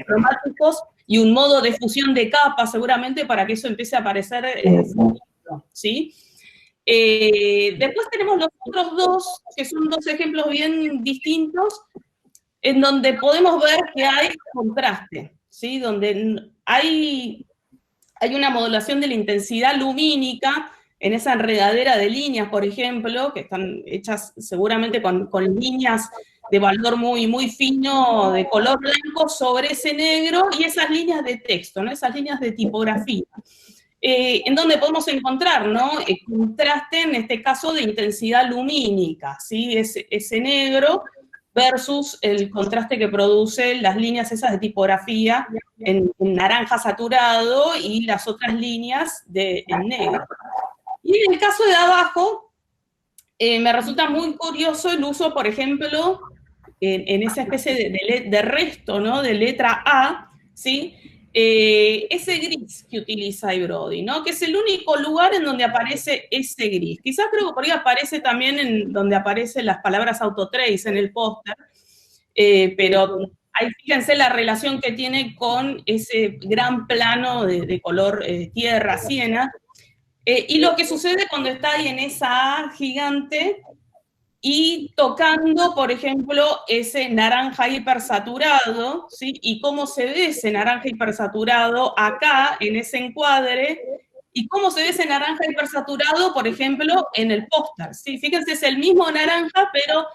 cromáticos y un modo de fusión de capas, seguramente, para que eso empiece a aparecer, ¿sí? Después tenemos los otros dos, que son dos ejemplos bien distintos, en donde podemos ver que hay contraste, ¿sí? Donde hay una modulación de la intensidad lumínica en esa enredadera de líneas, por ejemplo, que están hechas seguramente con líneas de valor muy, muy fino, de color blanco, sobre ese negro, y esas líneas de texto, ¿no? Esas líneas de tipografía. En donde podemos encontrar, ¿no? El contraste, en este caso, de intensidad lumínica, ¿sí? Ese negro versus el contraste que produce las líneas esas de tipografía en naranja saturado y las otras líneas en negro. Y en el caso de abajo, me resulta muy curioso el uso, por ejemplo, en esa especie de resto, ¿no? De letra A, ¿sí? Ese gris que utiliza Brody, ¿no? Que es el único lugar en donde aparece ese gris. Quizás creo que por ahí aparece también en donde aparecen las palabras autotrace en el póster, pero ahí fíjense la relación que tiene con ese gran plano de color tierra, siena, y lo que sucede cuando está ahí en esa A gigante y tocando, por ejemplo, ese naranja hipersaturado, ¿sí? Y cómo se ve ese naranja hipersaturado acá, en ese encuadre, y cómo se ve ese naranja hipersaturado, por ejemplo, en el póster, ¿sí? Fíjense, es el mismo naranja, pero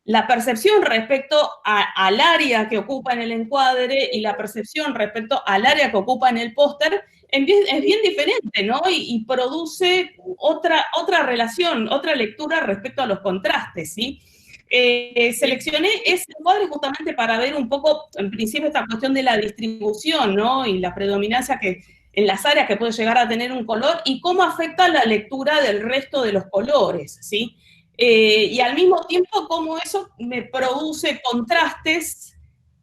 la percepción respecto al área que ocupa en el encuadre y la percepción respecto al área que ocupa en el póster es bien diferente, ¿no? Y produce otra relación, otra lectura respecto a los contrastes, ¿sí? Seleccioné ese encuadre justamente para ver un poco, en principio, esta cuestión de la distribución, ¿no? Y la predominancia que en las áreas que puede llegar a tener un color y cómo afecta la lectura del resto de los colores, ¿sí? Y al mismo tiempo cómo eso me produce contrastes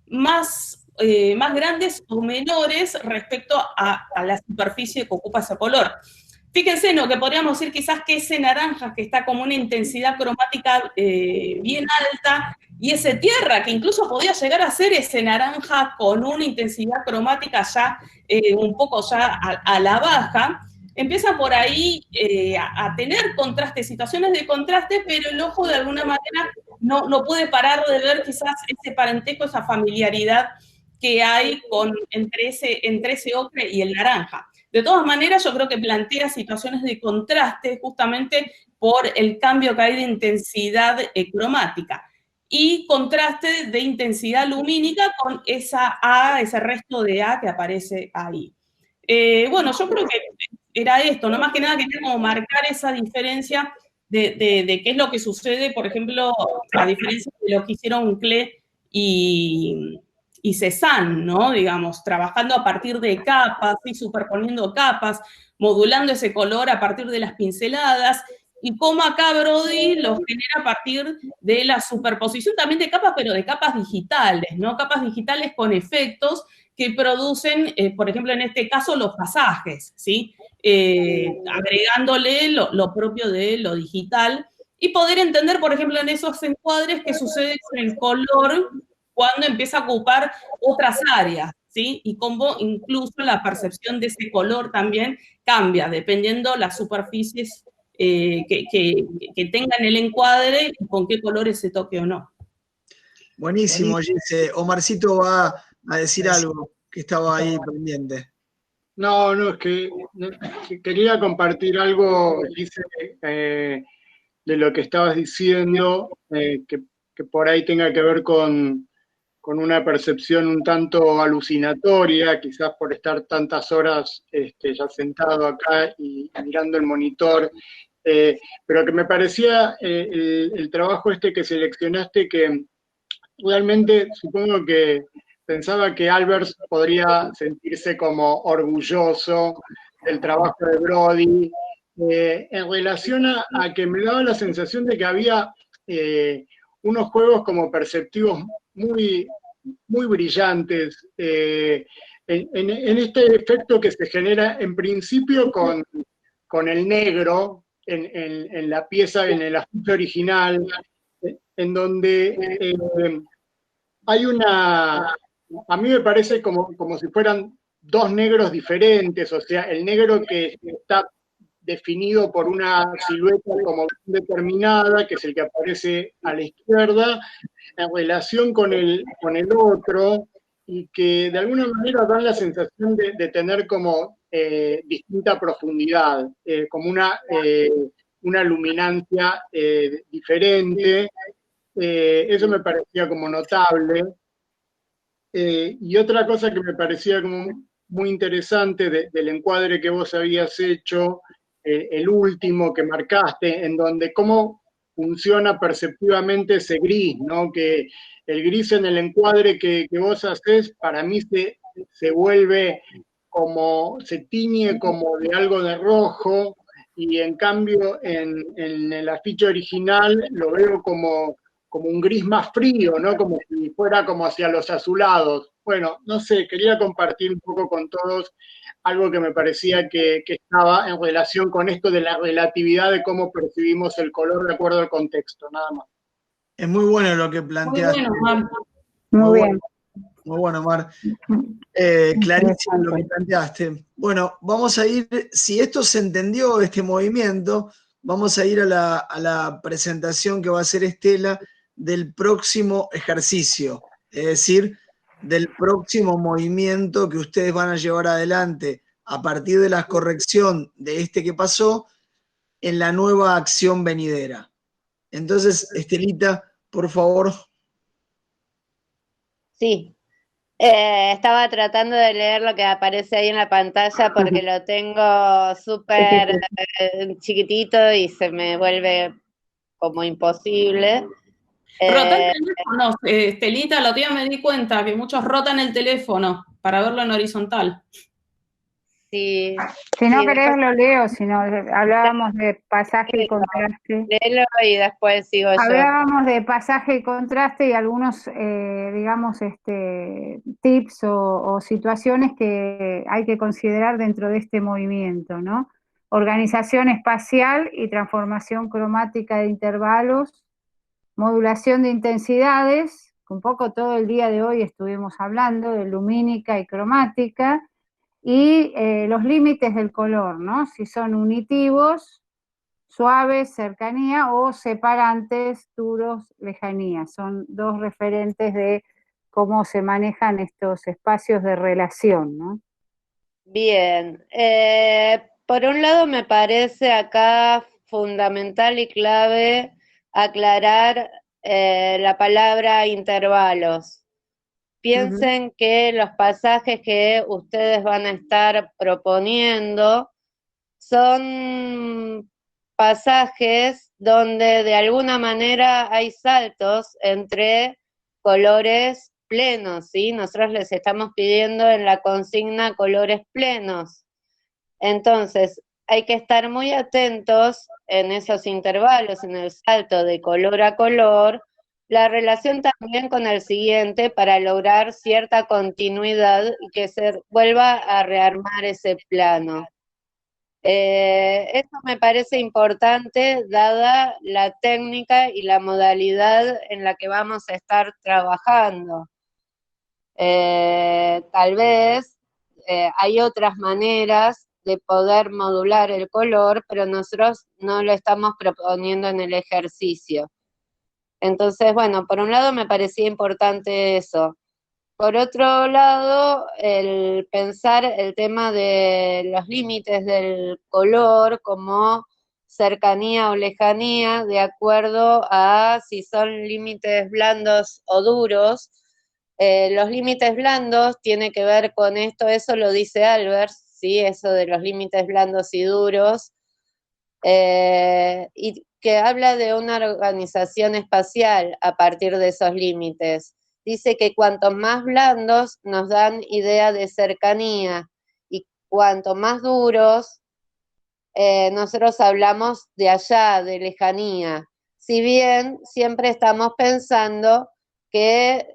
más grandes o menores respecto a la superficie que ocupa ese color. Fíjense, ¿no? Que podríamos decir quizás que ese naranja que está como una intensidad cromática bien alta, y ese tierra que incluso podía llegar a ser ese naranja con una intensidad cromática ya un poco ya a la baja, empieza por ahí a tener contrastes, situaciones de contraste, pero el ojo de alguna manera no puede parar de ver quizás ese parentesco, esa familiaridad que hay entre ese ocre y el naranja. De todas maneras, yo creo que plantea situaciones de contraste justamente por el cambio que hay de intensidad cromática y contraste de intensidad lumínica con esa A, ese resto de A que aparece ahí. Bueno, yo creo que era esto, no más que nada quería como marcar esa diferencia de qué es lo que sucede, por ejemplo, a diferencia de lo que hicieron Klee y Cézanne, ¿no? Digamos, trabajando a partir de capas, ¿sí? Superponiendo capas, modulando ese color a partir de las pinceladas, y cómo acá Brody lo genera a partir de la superposición también de capas, pero de capas digitales, ¿no? Capas digitales con efectos que producen, por ejemplo, en este caso, los pasajes, ¿sí? Agregándole lo propio de lo digital, y poder entender, por ejemplo, en esos encuadres qué sucede con el color cuando empieza a ocupar otras áreas, ¿sí? Y cómo incluso la percepción de ese color también cambia, dependiendo las superficies que tengan el encuadre y con qué colores se toque o no. Buenísimo, Gise. Omarcito va a decir algo que estaba ahí pendiente. No, es que quería compartir algo, Gise, de lo que estabas diciendo, que por ahí tenga que ver con una percepción un tanto alucinatoria, quizás por estar tantas horas ya sentado acá y mirando el monitor, pero que me parecía el trabajo que seleccionaste, que realmente supongo que pensaba que Albers podría sentirse como orgulloso del trabajo de Brody, en relación a que me daba la sensación de que había unos juegos como perceptivos muy, muy brillantes, en este efecto que se genera en principio con el negro en la pieza, en el ajuste original, en donde hay a mí me parece como si fueran dos negros diferentes, o sea, el negro que está definido por una silueta como determinada, que es el que aparece a la izquierda, en relación con el otro, y que de alguna manera dan la sensación de tener como distinta profundidad, como una luminancia diferente. Eso me parecía como notable. Y otra cosa que me parecía como muy interesante del encuadre que vos habías hecho, el último que marcaste, en donde cómo funciona perceptivamente ese gris, ¿no? Que el gris en el encuadre que vos haces, para mí se vuelve como, se tiñe como de algo de rojo, y en cambio en el afiche original lo veo como como un gris más frío, ¿no? Como si fuera como hacia los azulados. Bueno, no sé, quería compartir un poco con todos algo que me parecía que estaba en relación con esto de la relatividad de cómo percibimos el color de acuerdo al contexto, nada más. Es muy bueno lo que Muy planteaste. bueno, Mar. Muy bien. Muy bueno, Mar. Clarísimo lo que planteaste. Bueno, vamos a ir, si esto se entendió, este movimiento, vamos a ir a la presentación que va a hacer Estela del próximo ejercicio, es decir, del próximo movimiento que ustedes van a llevar adelante a partir de la corrección de este que pasó en la nueva acción venidera. Entonces, Estelita, por favor. Sí, estaba tratando de leer lo que aparece ahí en la pantalla porque lo tengo súper chiquitito y se me vuelve como imposible. Rota el teléfono, Estelita, el otro día me di cuenta que muchos rotan el teléfono para verlo en horizontal. Sí, Si no sí, querés después lo leo, si no, hablábamos de pasaje y contraste. léelo y después sigo yo. Hablábamos de pasaje y contraste y algunos, digamos, tips o situaciones que hay que considerar dentro de este movimiento, ¿no? Organización espacial y transformación cromática de intervalos, modulación de intensidades, un poco todo el día de hoy estuvimos hablando de lumínica y cromática, y los límites del color, ¿no? Si son unitivos, suaves, cercanía, o separantes, duros, lejanía. Son dos referentes de cómo se manejan estos espacios de relación, ¿no? Bien, por un lado me parece acá fundamental y clave aclarar la palabra intervalos. Piensen que los pasajes que ustedes van a estar proponiendo son pasajes donde de alguna manera hay saltos entre colores plenos, ¿sí? Nosotros les estamos pidiendo en la consigna colores plenos. Entonces, hay que estar muy atentos en esos intervalos, en el salto de color a color, la relación también con el siguiente para lograr cierta continuidad y que se vuelva a rearmar ese plano. Esto me parece importante dada la técnica y la modalidad en la que vamos a estar trabajando. Tal vez hay otras maneras de poder modular el color, pero nosotros no lo estamos proponiendo en el ejercicio. Entonces, bueno, por un lado me parecía importante eso. Por otro lado, el pensar el tema de los límites del color como cercanía o lejanía, de acuerdo a si son límites blandos o duros. Los límites blandos tiene que ver con esto, eso lo dice Albert, ¿sí? Eso de los límites blandos y duros, y que habla de una organización espacial a partir de esos límites. Dice que cuantos más blandos nos dan idea de cercanía y cuanto más duros, nosotros hablamos de allá, de lejanía. Si bien siempre estamos pensando que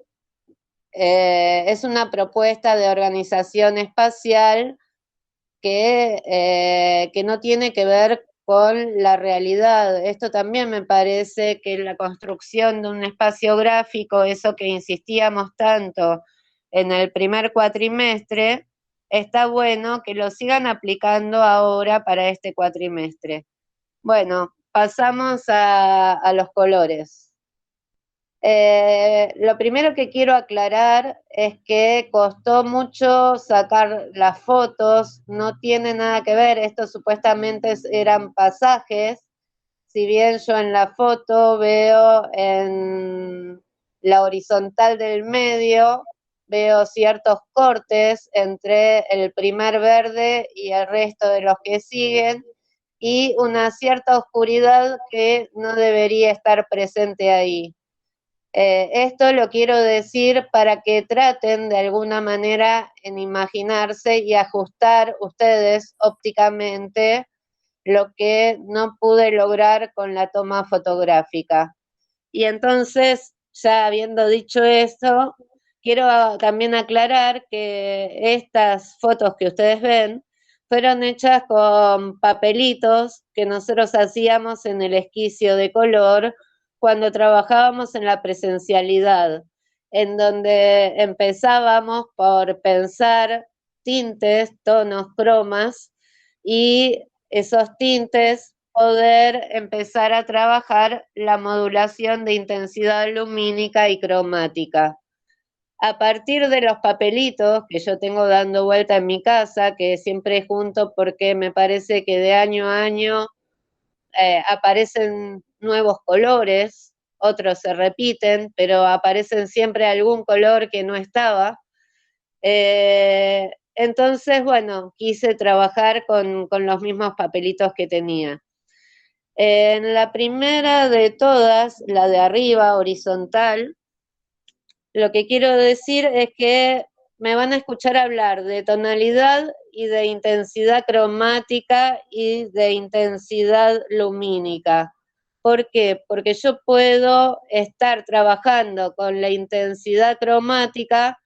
es una propuesta de organización espacial que no tiene que ver con la realidad. Esto también me parece que la construcción de un espacio gráfico, eso que insistíamos tanto en el primer cuatrimestre, está bueno que lo sigan aplicando ahora para este cuatrimestre. Bueno, pasamos a los colores. Lo primero que quiero aclarar es que costó mucho sacar las fotos, no tiene nada que ver, estos supuestamente eran pasajes, si bien yo en la foto veo en la horizontal del medio, veo ciertos cortes entre el primer verde y el resto de los que siguen, y una cierta oscuridad que no debería estar presente ahí. Esto lo quiero decir para que traten de alguna manera en imaginarse y ajustar ustedes ópticamente lo que no pude lograr con la toma fotográfica. Y entonces, ya habiendo dicho eso, quiero también aclarar que estas fotos que ustedes ven fueron hechas con papelitos que nosotros hacíamos en el esquicio de color cuando trabajábamos en la presencialidad, en donde empezábamos por pensar tintes, tonos, cromas, y esos tintes poder empezar a trabajar la modulación de intensidad lumínica y cromática. A partir de los papelitos que yo tengo dando vuelta en mi casa, que siempre junto porque me parece que de año a año aparecen nuevos colores, otros se repiten, pero aparecen siempre algún color que no estaba. Entonces, bueno, quise trabajar con los mismos papelitos que tenía. En la primera de todas, la de arriba, horizontal, lo que quiero decir es que me van a escuchar hablar de tonalidad y de intensidad cromática y de intensidad lumínica. ¿Por qué? Porque yo puedo estar trabajando con la intensidad cromática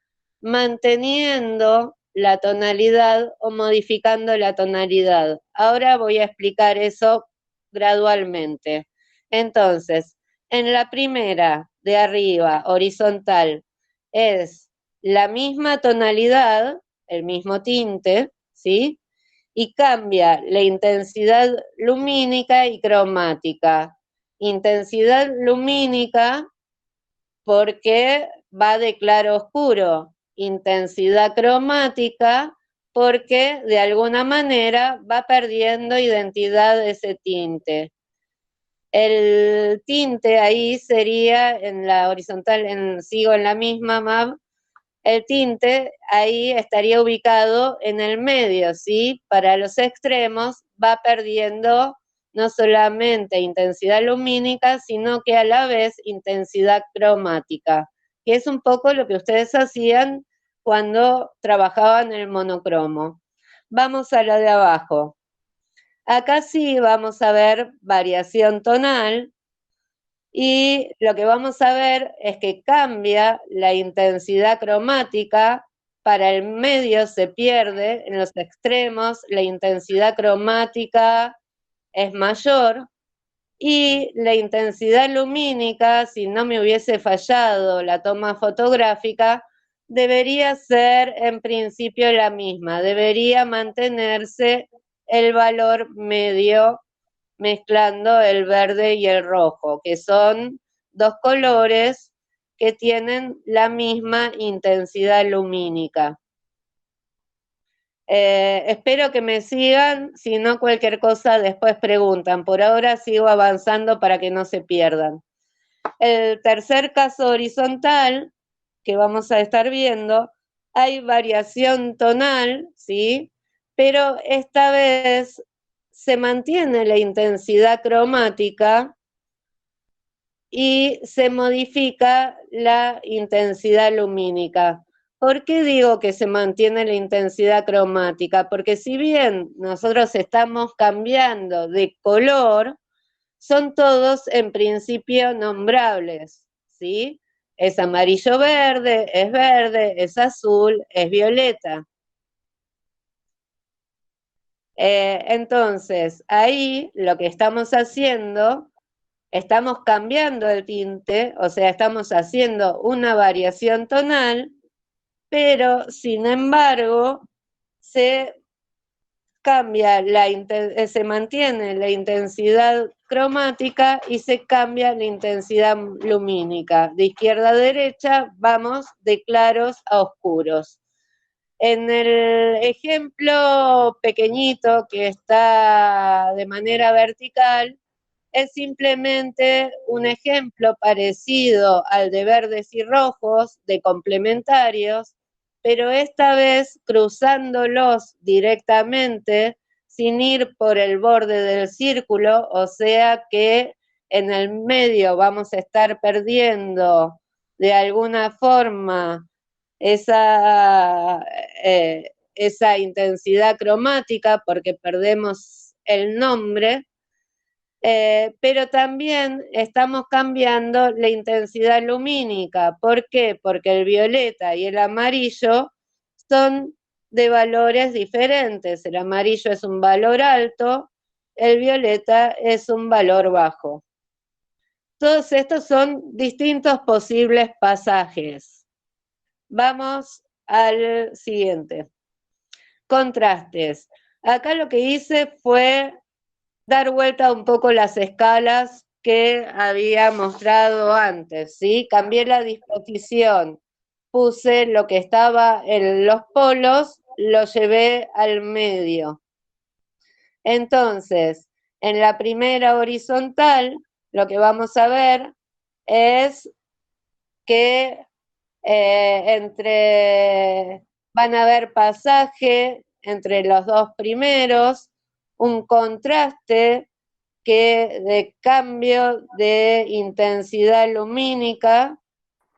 manteniendo la tonalidad o modificando la tonalidad. Ahora voy a explicar eso gradualmente. Entonces, en la primera de arriba, horizontal, es la misma tonalidad, el mismo tinte, ¿sí? Y cambia la intensidad lumínica y cromática. Intensidad lumínica porque va de claro a oscuro. Intensidad cromática porque de alguna manera va perdiendo identidad ese tinte. El tinte ahí sería en la horizontal, sigo en la misma map, el tinte ahí estaría ubicado en el medio, ¿sí? Para los extremos va perdiendo no solamente intensidad lumínica, sino que a la vez intensidad cromática, que es un poco lo que ustedes hacían cuando trabajaban el monocromo. Vamos a la de abajo. Acá sí vamos a ver variación tonal y lo que vamos a ver es que cambia la intensidad cromática, para el medio se pierde, en los extremos la intensidad cromática es mayor y la intensidad lumínica, si no me hubiese fallado la toma fotográfica, debería ser en principio la misma, debería mantenerse el valor medio mezclando el verde y el rojo, que son dos colores que tienen la misma intensidad lumínica. Espero que me sigan, si no cualquier cosa después preguntan. Por ahora sigo avanzando para que no se pierdan. El tercer caso horizontal que vamos a estar viendo, hay variación tonal, ¿sí? Pero esta vez se mantiene la intensidad cromática y se modifica la intensidad lumínica. ¿Por qué digo que se mantiene la intensidad cromática? Porque si bien nosotros estamos cambiando de color, son todos en principio nombrables, ¿sí? Es amarillo-verde, es azul, es violeta. Entonces, ahí lo que estamos haciendo, estamos cambiando el tinte, o sea, estamos haciendo una variación tonal, pero sin embargo, se mantiene la intensidad cromática y se cambia la intensidad lumínica. De izquierda a derecha vamos de claros a oscuros. En el ejemplo pequeñito que está de manera vertical, es simplemente un ejemplo parecido al de verdes y rojos, de complementarios, pero esta vez cruzándolos directamente sin ir por el borde del círculo, o sea que en el medio vamos a estar perdiendo de alguna forma esa intensidad cromática porque perdemos el nombre. pero también estamos cambiando la intensidad lumínica. ¿Por qué? Porque el violeta y el amarillo son de valores diferentes. El amarillo es un valor alto, el violeta es un valor bajo. Todos estos son distintos posibles pasajes. Vamos al siguiente. Contrastes. Acá lo que hice fue dar vuelta un poco las escalas que había mostrado antes, ¿sí? Cambié la disposición, puse lo que estaba en los polos, lo llevé al medio. Entonces, en la primera horizontal, lo que vamos a ver es que van a haber pasaje entre los dos primeros, un contraste de cambio de intensidad lumínica,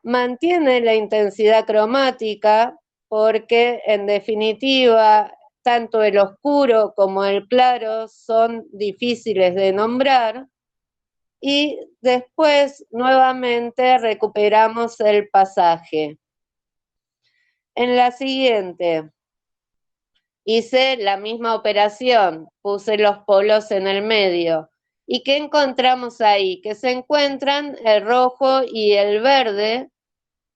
mantiene la intensidad cromática, porque en definitiva tanto el oscuro como el claro son difíciles de nombrar, y después nuevamente recuperamos el pasaje. En la siguiente hice la misma operación, puse los polos en el medio. ¿Y qué encontramos ahí? Que se encuentran el rojo y el verde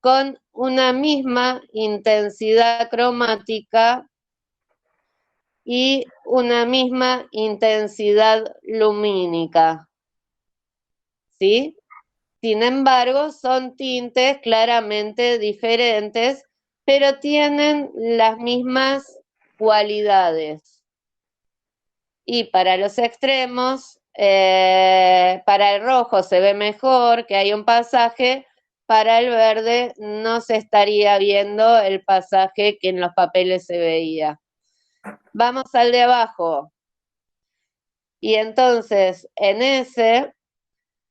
con una misma intensidad cromática y una misma intensidad lumínica. ¿Sí? Sin embargo, son tintes claramente diferentes, pero tienen las mismas cualidades. Y para los extremos, para el rojo se ve mejor que hay un pasaje, para el verde no se estaría viendo el pasaje que en los papeles se veía. Vamos al de abajo. Y entonces, en ese,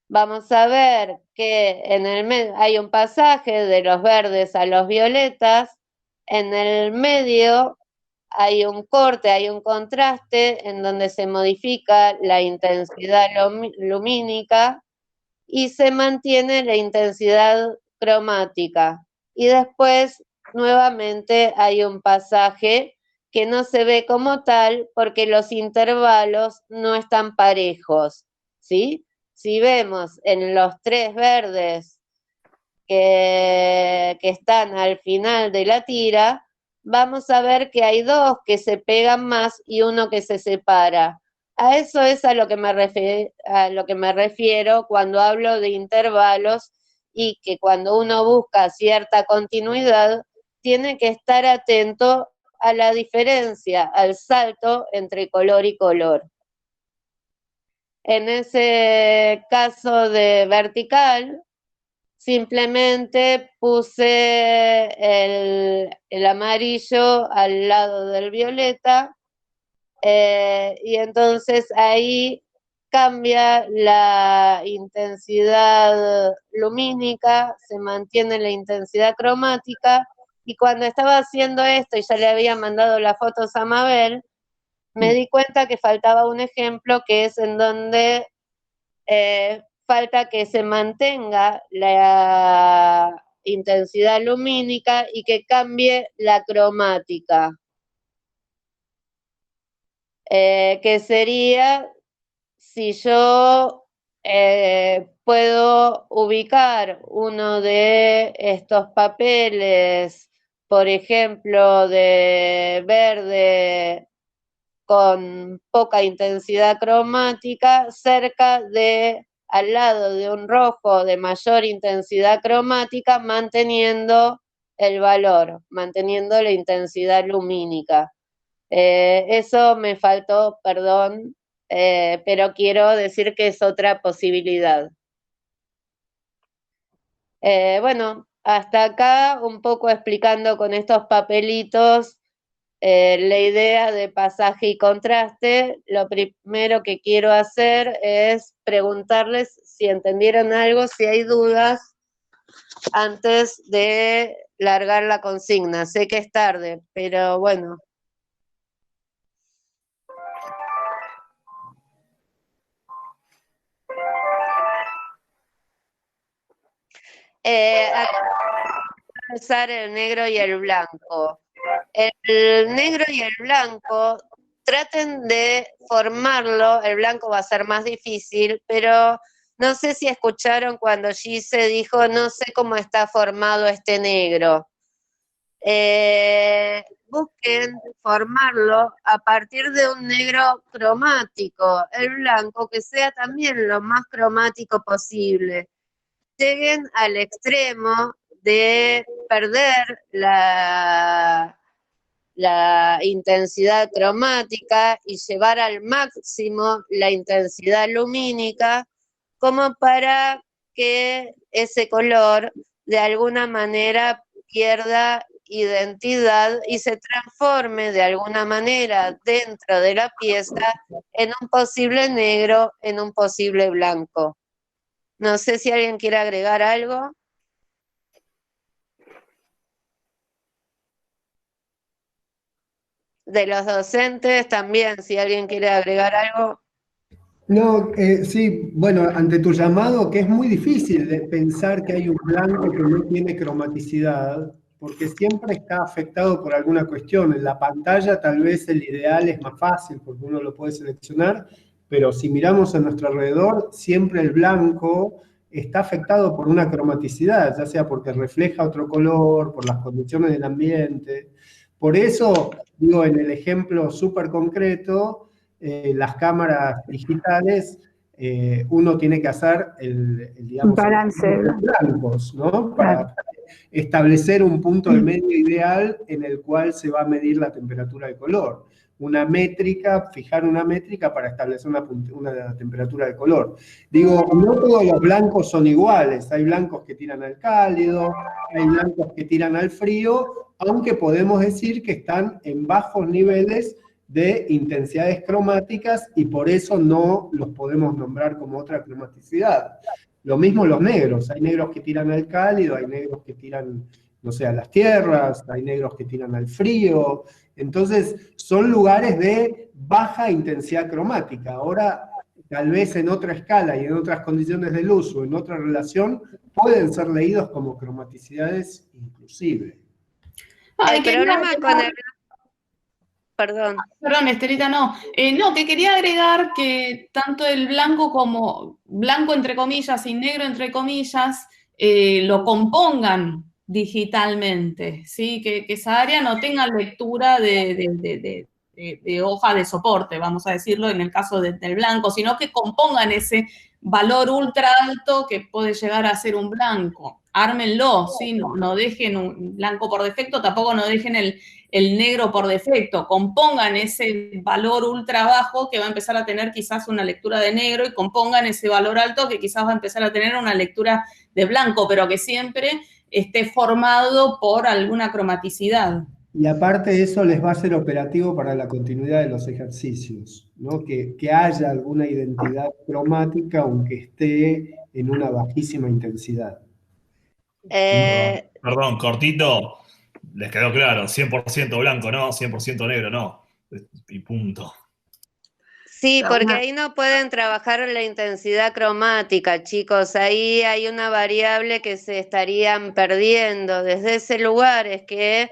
vamos a ver que en el medio hay un pasaje de los verdes a los violetas, en el medio hay un corte, hay un contraste en donde se modifica la intensidad lumínica y se mantiene la intensidad cromática. Y después, nuevamente, hay un pasaje que no se ve como tal porque los intervalos no están parejos, ¿sí? Si vemos en los tres verdes que están al final de la tira, vamos a ver que hay dos que se pegan más y uno que se separa. A eso es a lo que me refiero cuando hablo de intervalos, y que cuando uno busca cierta continuidad, tiene que estar atento a la diferencia, al salto entre color y color. En ese caso de vertical, simplemente puse el amarillo al lado del violeta, y entonces ahí cambia la intensidad lumínica, se mantiene la intensidad cromática, y cuando estaba haciendo esto y ya le había mandado las fotos a Mabel, me di cuenta que faltaba un ejemplo, que es en donde falta que se mantenga la intensidad lumínica y que cambie la cromática. Que sería si yo puedo ubicar uno de estos papeles, por ejemplo, de verde con poca intensidad cromática, al lado de un rojo de mayor intensidad cromática, manteniendo el valor, manteniendo la intensidad lumínica. Eso me faltó, perdón, pero quiero decir que es otra posibilidad. Bueno, hasta acá un poco explicando con estos papelitos la idea de pasaje y contraste. Lo primero que quiero hacer es preguntarles si entendieron algo, si hay dudas, antes de largar la consigna. Sé que es tarde, pero bueno. Acá voy a usar el negro y el blanco. El negro y el blanco, traten de formarlo, el blanco va a ser más difícil, pero no sé si escucharon cuando Gise dijo, no sé cómo está formado este negro. Busquen formarlo a partir de un negro cromático, el blanco, que sea también lo más cromático posible. Lleguen al extremo de perder la intensidad cromática y llevar al máximo la intensidad lumínica, como para que ese color de alguna manera pierda identidad y se transforme de alguna manera dentro de la pieza en un posible negro, en un posible blanco. No sé si alguien quiere agregar algo. De los docentes también, si alguien quiere agregar algo. No, sí, bueno, ante tu llamado, que es muy difícil de pensar que hay un blanco que no tiene cromaticidad, porque siempre está afectado por alguna cuestión. En la pantalla tal vez el ideal es más fácil, porque uno lo puede seleccionar, pero si miramos a nuestro alrededor, siempre el blanco está afectado por una cromaticidad, ya sea porque refleja otro color, por las condiciones del ambiente. Por eso, digo, en el ejemplo súper concreto, las cámaras digitales, uno tiene que hacer digamos, balance los blancos, ¿no? Para establecer un punto de medio ideal en el cual se va a medir la temperatura de color. Una métrica, fijar una métrica para establecer una temperatura de color. Digo, no todos los blancos son iguales. Hay blancos que tiran al cálido, hay blancos que tiran al frío, aunque podemos decir que están en bajos niveles de intensidades cromáticas y por eso no los podemos nombrar como otra cromaticidad. Lo mismo los negros, hay negros que tiran al cálido, hay negros que tiran, no sé, a las tierras, hay negros que tiran al frío, entonces son lugares de baja intensidad cromática. Ahora, tal vez en otra escala y en otras condiciones de luz o en otra relación, pueden ser leídos como cromaticidades inclusive. El problema con el... Perdón. Perdón, Estelita, no. No, que quería agregar que tanto el blanco como blanco entre comillas y negro entre comillas lo compongan digitalmente, ¿sí? Que esa área no tenga lectura de hoja de soporte, vamos a decirlo, en el caso del blanco, sino que compongan ese valor ultra alto que puede llegar a ser un blanco. Ármenlo, ¿sí? No dejen un blanco por defecto, tampoco no dejen el negro por defecto, compongan ese valor ultra bajo que va a empezar a tener quizás una lectura de negro y compongan ese valor alto que quizás va a empezar a tener una lectura de blanco, pero que siempre esté formado por alguna cromaticidad. Y aparte eso les va a ser operativo para la continuidad de los ejercicios, ¿no? Que haya alguna identidad cromática aunque esté en una bajísima intensidad. Perdón, cortito. Les quedó claro, 100% blanco no, 100% negro no, y punto. Sí, porque ahí no pueden trabajar la intensidad cromática, chicos, ahí hay una variable que se estarían perdiendo. Desde ese lugar es que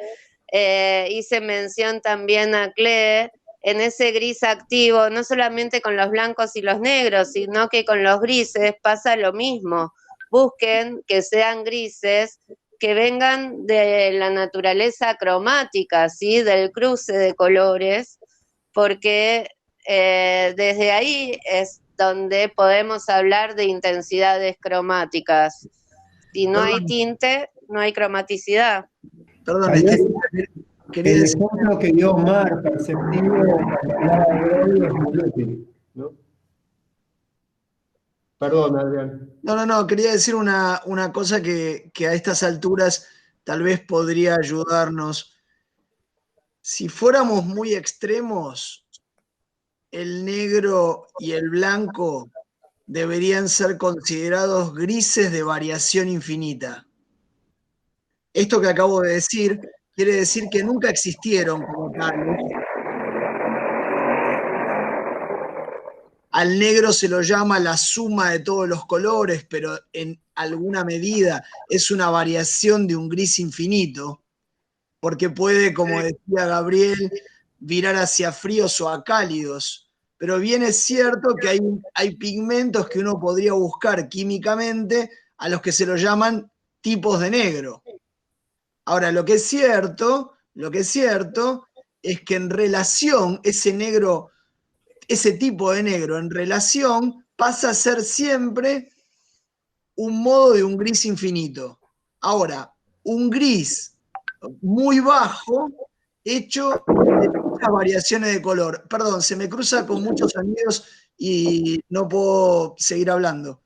hice mención también a Cle, en ese gris activo, no solamente con los blancos y los negros, sino que con los grises pasa lo mismo. Busquen que sean grises que vengan de la naturaleza cromática, ¿sí? Del cruce de colores, porque desde ahí es donde podemos hablar de intensidades cromáticas. Si no hay tinte, no hay cromaticidad. Perdón, el ejemplo que dio Omar, perceptivo, es muy útil, ¿no? Perdón, Adrián. No, quería decir una cosa que a estas alturas tal vez podría ayudarnos. Si fuéramos muy extremos, el negro y el blanco deberían ser considerados grises de variación infinita. Esto que acabo de decir quiere decir que nunca existieron como tales. al negro se lo llama la suma de todos los colores, pero en alguna medida es una variación de un gris infinito, porque puede, como decía Gabriel, virar hacia fríos o a cálidos. Pero bien es cierto que hay pigmentos que uno podría buscar químicamente a los que se los llaman tipos de negro. Ahora, lo que es cierto es que en relación, ese tipo de negro en relación pasa a ser siempre un modo de un gris infinito. Ahora, un gris muy bajo hecho de muchas variaciones de color. Perdón, se me cruza con muchos sonidos y no puedo seguir hablando.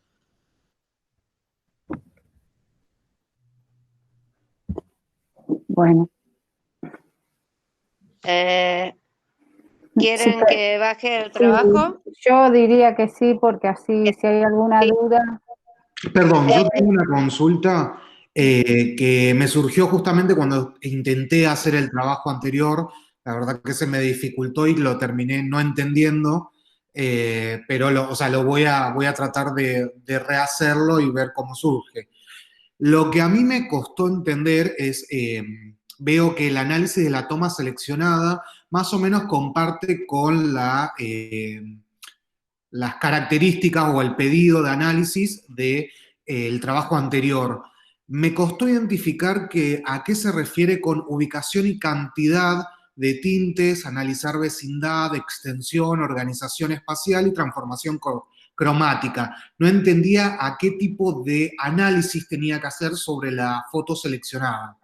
Bueno. ¿Quieren Sí, que baje el trabajo? Sí, yo diría que sí, porque así, si hay alguna duda. Perdón, yo tengo una consulta que me surgió justamente cuando intenté hacer el trabajo anterior. La verdad que se me dificultó y lo terminé no entendiendo, pero o sea, voy a tratar de rehacerlo y ver cómo surge. Lo que a mí me costó entender es, veo que el análisis de la toma seleccionada más o menos comparte con las características o el pedido de análisis del trabajo anterior. Me costó identificar a qué se refiere con ubicación y cantidad de tintes, analizar vecindad, extensión, organización espacial y transformación cromática. No entendía a qué tipo de análisis tenía que hacer sobre la foto seleccionada.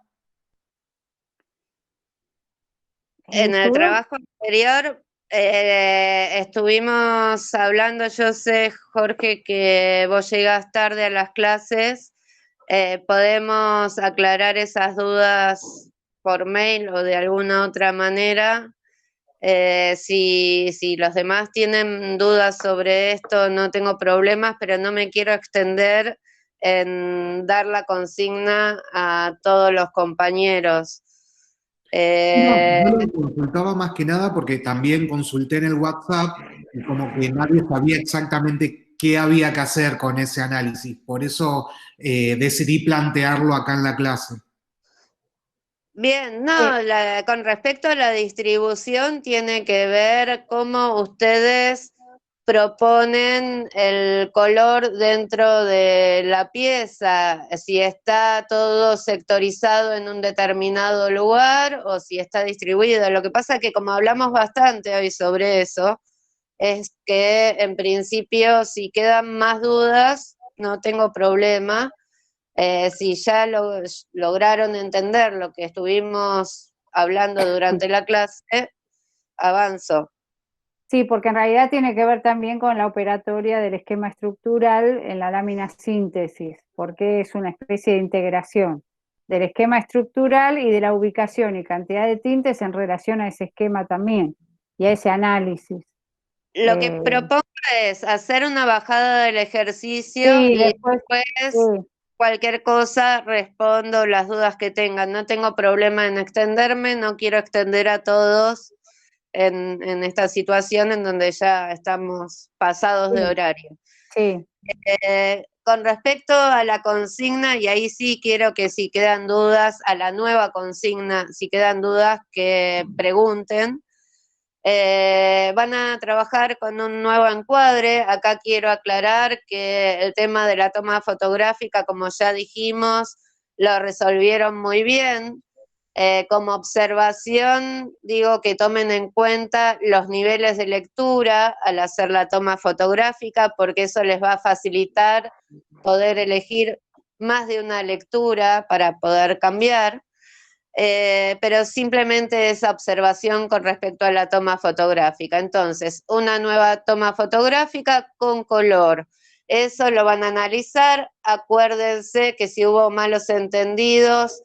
En el trabajo anterior estuvimos hablando, yo sé, Jorge, que vos llegas tarde a las clases, podemos aclarar esas dudas por mail o de alguna otra manera. Si los demás tienen dudas sobre esto, no tengo problemas, pero no me quiero extender en dar la consigna a todos los compañeros. No, yo lo consultaba más que nada porque también consulté en el WhatsApp y como que nadie sabía exactamente qué había que hacer con ese análisis. Por eso decidí plantearlo acá en la clase. Bien, no, con respecto a la distribución tiene que ver cómo ustedes proponen el color dentro de la pieza, si está todo sectorizado en un determinado lugar o si está distribuido. Lo que pasa es que como hablamos bastante hoy sobre eso, es que en principio si quedan más dudas, no tengo problema. Si ya lograron entender lo que estuvimos hablando durante la clase, avanzo. Sí, porque en realidad tiene que ver también con la operatoria del esquema estructural en la lámina síntesis, porque es una especie de integración del esquema estructural y de la ubicación y cantidad de tintes en relación a ese esquema también, y a ese análisis. Lo que propongo es hacer una bajada del ejercicio sí, y después cualquier cosa respondo las dudas que tengan. No tengo problema en extenderme, no quiero extender a todos en esta situación en donde ya estamos pasados de horario. Sí. Con respecto a la consigna, y ahí sí quiero que si quedan dudas, a la nueva consigna, si quedan dudas, que pregunten. Van a trabajar con un nuevo encuadre. Acá quiero aclarar que el tema de la toma fotográfica, como ya dijimos, lo resolvieron muy bien. Como observación, digo que tomen en cuenta los niveles de lectura al hacer la toma fotográfica, porque eso les va a facilitar poder elegir más de una lectura para poder cambiar. Pero simplemente esa observación con respecto a la toma fotográfica. Entonces, una nueva toma fotográfica con color. Eso lo van a analizar. Acuérdense que si hubo malos entendidos,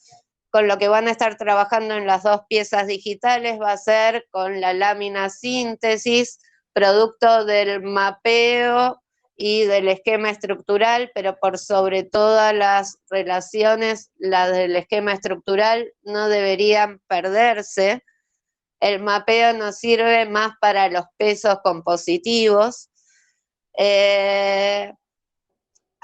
con lo que van a estar trabajando en las dos piezas digitales va a ser con la lámina síntesis, producto del mapeo y del esquema estructural, pero por sobre todas las relaciones, las del esquema estructural no deberían perderse. El mapeo nos sirve más para los pesos compositivos.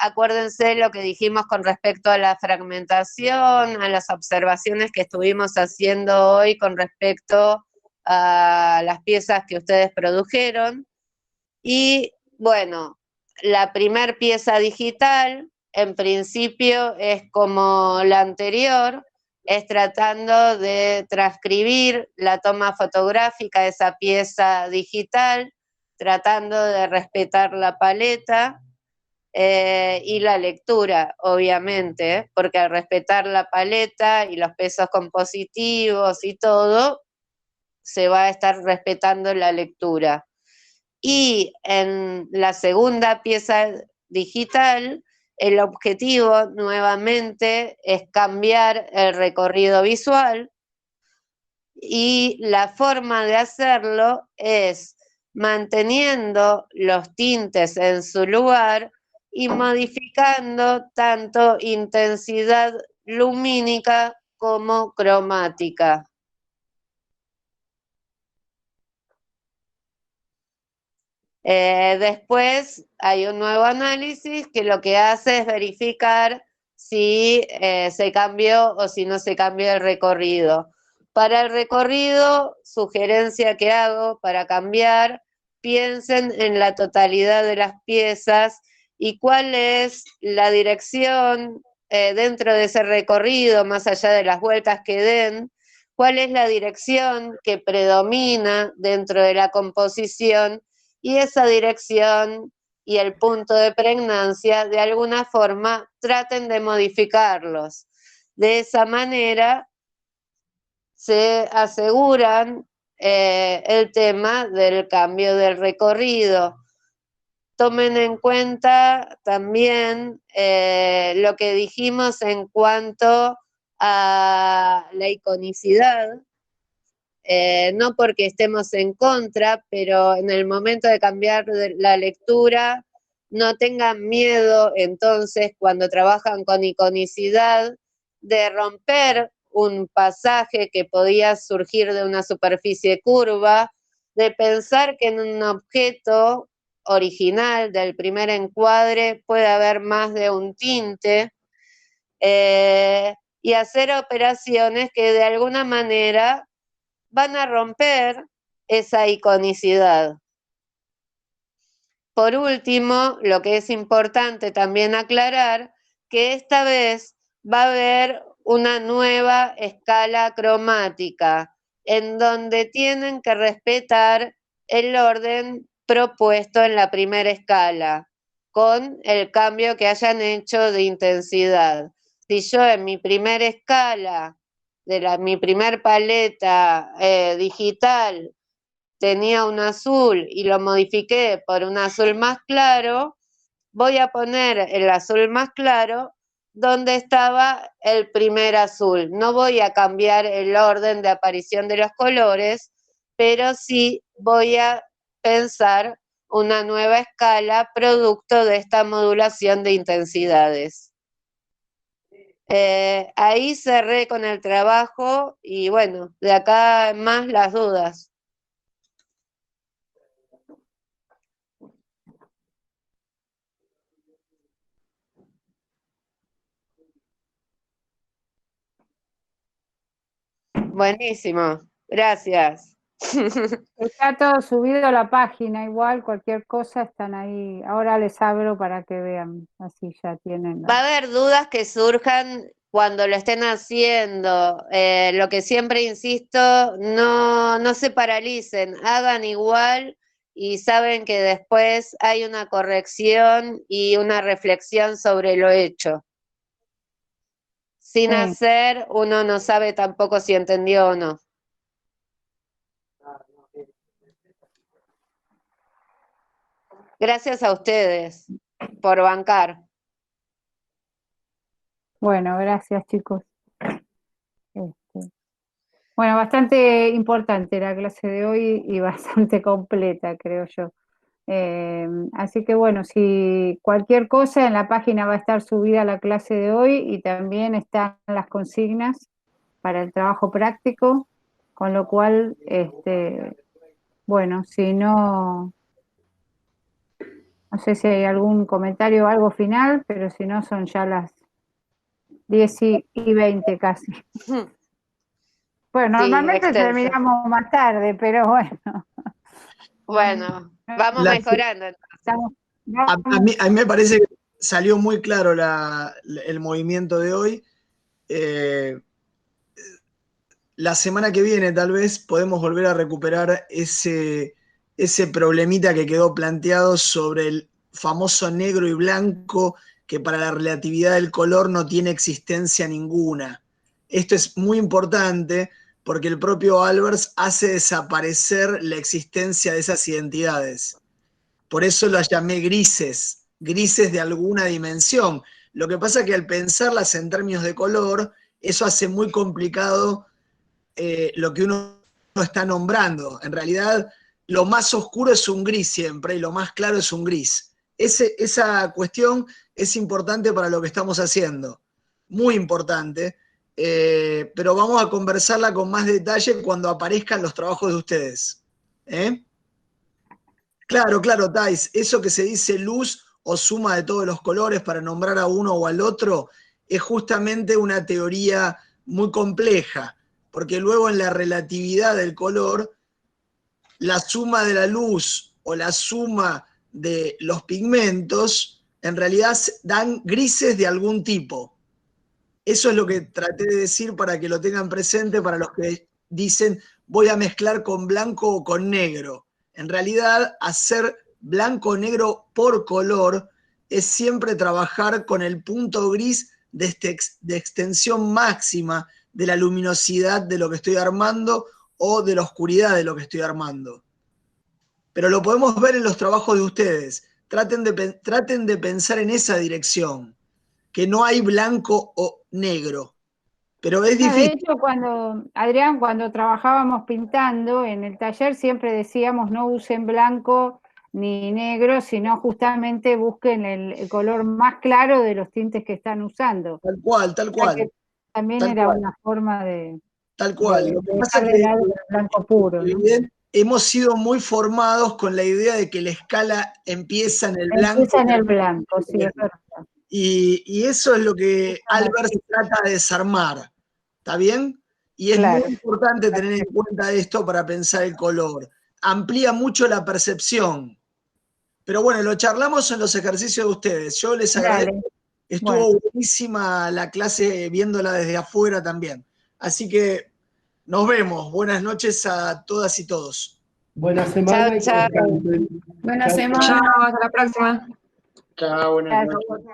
Acuérdense lo que dijimos con respecto a la fragmentación, a las observaciones que estuvimos haciendo hoy con respecto a las piezas que ustedes produjeron. Y bueno, la primer pieza digital, en principio, es como la anterior, es tratando de transcribir la toma fotográfica de esa pieza digital, tratando de respetar la paleta y la lectura, obviamente, porque al respetar la paleta y los pesos compositivos y todo, se va a estar respetando la lectura. Y en la segunda pieza digital, el objetivo nuevamente es cambiar el recorrido visual y la forma de hacerlo es manteniendo los tintes en su lugar y modificando tanto intensidad lumínica como cromática. Después hay un nuevo análisis que lo que hace es verificar si se cambió o si no se cambió el recorrido. Para el recorrido, sugerencia que hago para cambiar, piensen en la totalidad de las piezas y cuál es la dirección dentro de ese recorrido, más allá de las vueltas que den, cuál es la dirección que predomina dentro de la composición, y esa dirección y el punto de pregnancia, de alguna forma, traten de modificarlos. De esa manera se aseguran el tema del cambio del recorrido. Tomen en cuenta también lo que dijimos en cuanto a la iconicidad. No porque estemos en contra, pero en el momento de cambiar la lectura, no tengan miedo entonces cuando trabajan con iconicidad de romper un pasaje que podía surgir de una superficie curva, de pensar que en un objeto original del primer encuadre puede haber más de un tinte, y hacer operaciones que de alguna manera van a romper esa iconicidad. Por último, lo que es importante también aclarar, que esta vez va a haber una nueva escala cromática, en donde tienen que respetar el orden propuesto en la primera escala, con el cambio que hayan hecho de intensidad. Si yo en mi primera escala mi primer paleta digital tenía un azul y lo modifiqué por un azul más claro, voy a poner el azul más claro donde estaba el primer azul. No voy a cambiar el orden de aparición de los colores, pero sí voy a pensar una nueva escala producto de esta modulación de intensidades. Ahí cerré con el trabajo y bueno, de acá en más las dudas. Buenísimo, gracias. Está todo subido a la página, igual cualquier cosa están ahí. Ahora les abro para que vean, así ya tienen. Va a haber dudas que surjan cuando lo estén haciendo. Lo que siempre insisto, no se paralicen, hagan igual y saben que después hay una corrección y una reflexión sobre lo hecho. Sin hacer, uno no sabe tampoco si entendió o no. Gracias a ustedes por bancar. Bueno, gracias chicos. Bueno, bastante importante la clase de hoy y bastante completa, creo yo. Así que bueno, si cualquier cosa en la página va a estar subida la clase de hoy y también están las consignas para el trabajo práctico, con lo cual, bueno, si no No sé si hay algún comentario o algo final, pero si no son ya las 10:20 casi. Bueno, Sí, normalmente extenso. terminamos más tarde, pero bueno. Bueno, vamos mejorando. A mí me parece que salió muy claro el movimiento de hoy. La semana que viene tal vez podemos volver a recuperar ese problemita que quedó planteado sobre el famoso negro y blanco, que para la relatividad del color no tiene existencia ninguna. Esto es muy importante porque el propio Albers hace desaparecer la existencia de esas identidades. Por eso las llamé grises, grises de alguna dimensión. Lo que pasa es que al pensarlas en términos de color, eso hace muy complicado lo que uno está nombrando. En realidad, lo más oscuro es un gris siempre y lo más claro es un gris. Esa cuestión es importante para lo que estamos haciendo, muy importante, pero vamos a conversarla con más detalle cuando aparezcan los trabajos de ustedes. Claro, Thais, eso que se dice luz o suma de todos los colores para nombrar a uno o al otro es justamente una teoría muy compleja, porque luego en la relatividad del color, la suma de la luz o la suma de los pigmentos en realidad dan grises de algún tipo. Eso es lo que traté de decir para que lo tengan presente para los que dicen voy a mezclar con blanco o con negro. En realidad, hacer blanco o negro por color es siempre trabajar con el punto gris de extensión máxima de la luminosidad de lo que estoy armando o de la oscuridad de lo que estoy armando. Pero lo podemos ver en los trabajos de ustedes. Traten de pensar en esa dirección, que no hay blanco o negro. Pero es difícil. De hecho, Adrián, cuando trabajábamos pintando en el taller, siempre decíamos no usen blanco ni negro, sino justamente busquen el color más claro de los tintes que están usando. Tal cual. También era una forma de... Tal cual. Lo que pasa es que el blanco puro, ¿no? Hemos sido muy formados con la idea de que la escala empieza en el blanco. Empieza en el blanco, sí, es verdad. Y eso es lo que Albers trata de desarmar, ¿está bien? Y es muy importante tener en cuenta esto para pensar el color. Amplía mucho la percepción. Pero bueno, lo charlamos en los ejercicios de ustedes. Yo les agradezco. Estuvo buenísima la clase viéndola desde afuera también. Así que nos vemos. Buenas noches a todas y todos. Buena semana. Chao. Buena semana. Chao, hasta la próxima. Chao, buenas noches.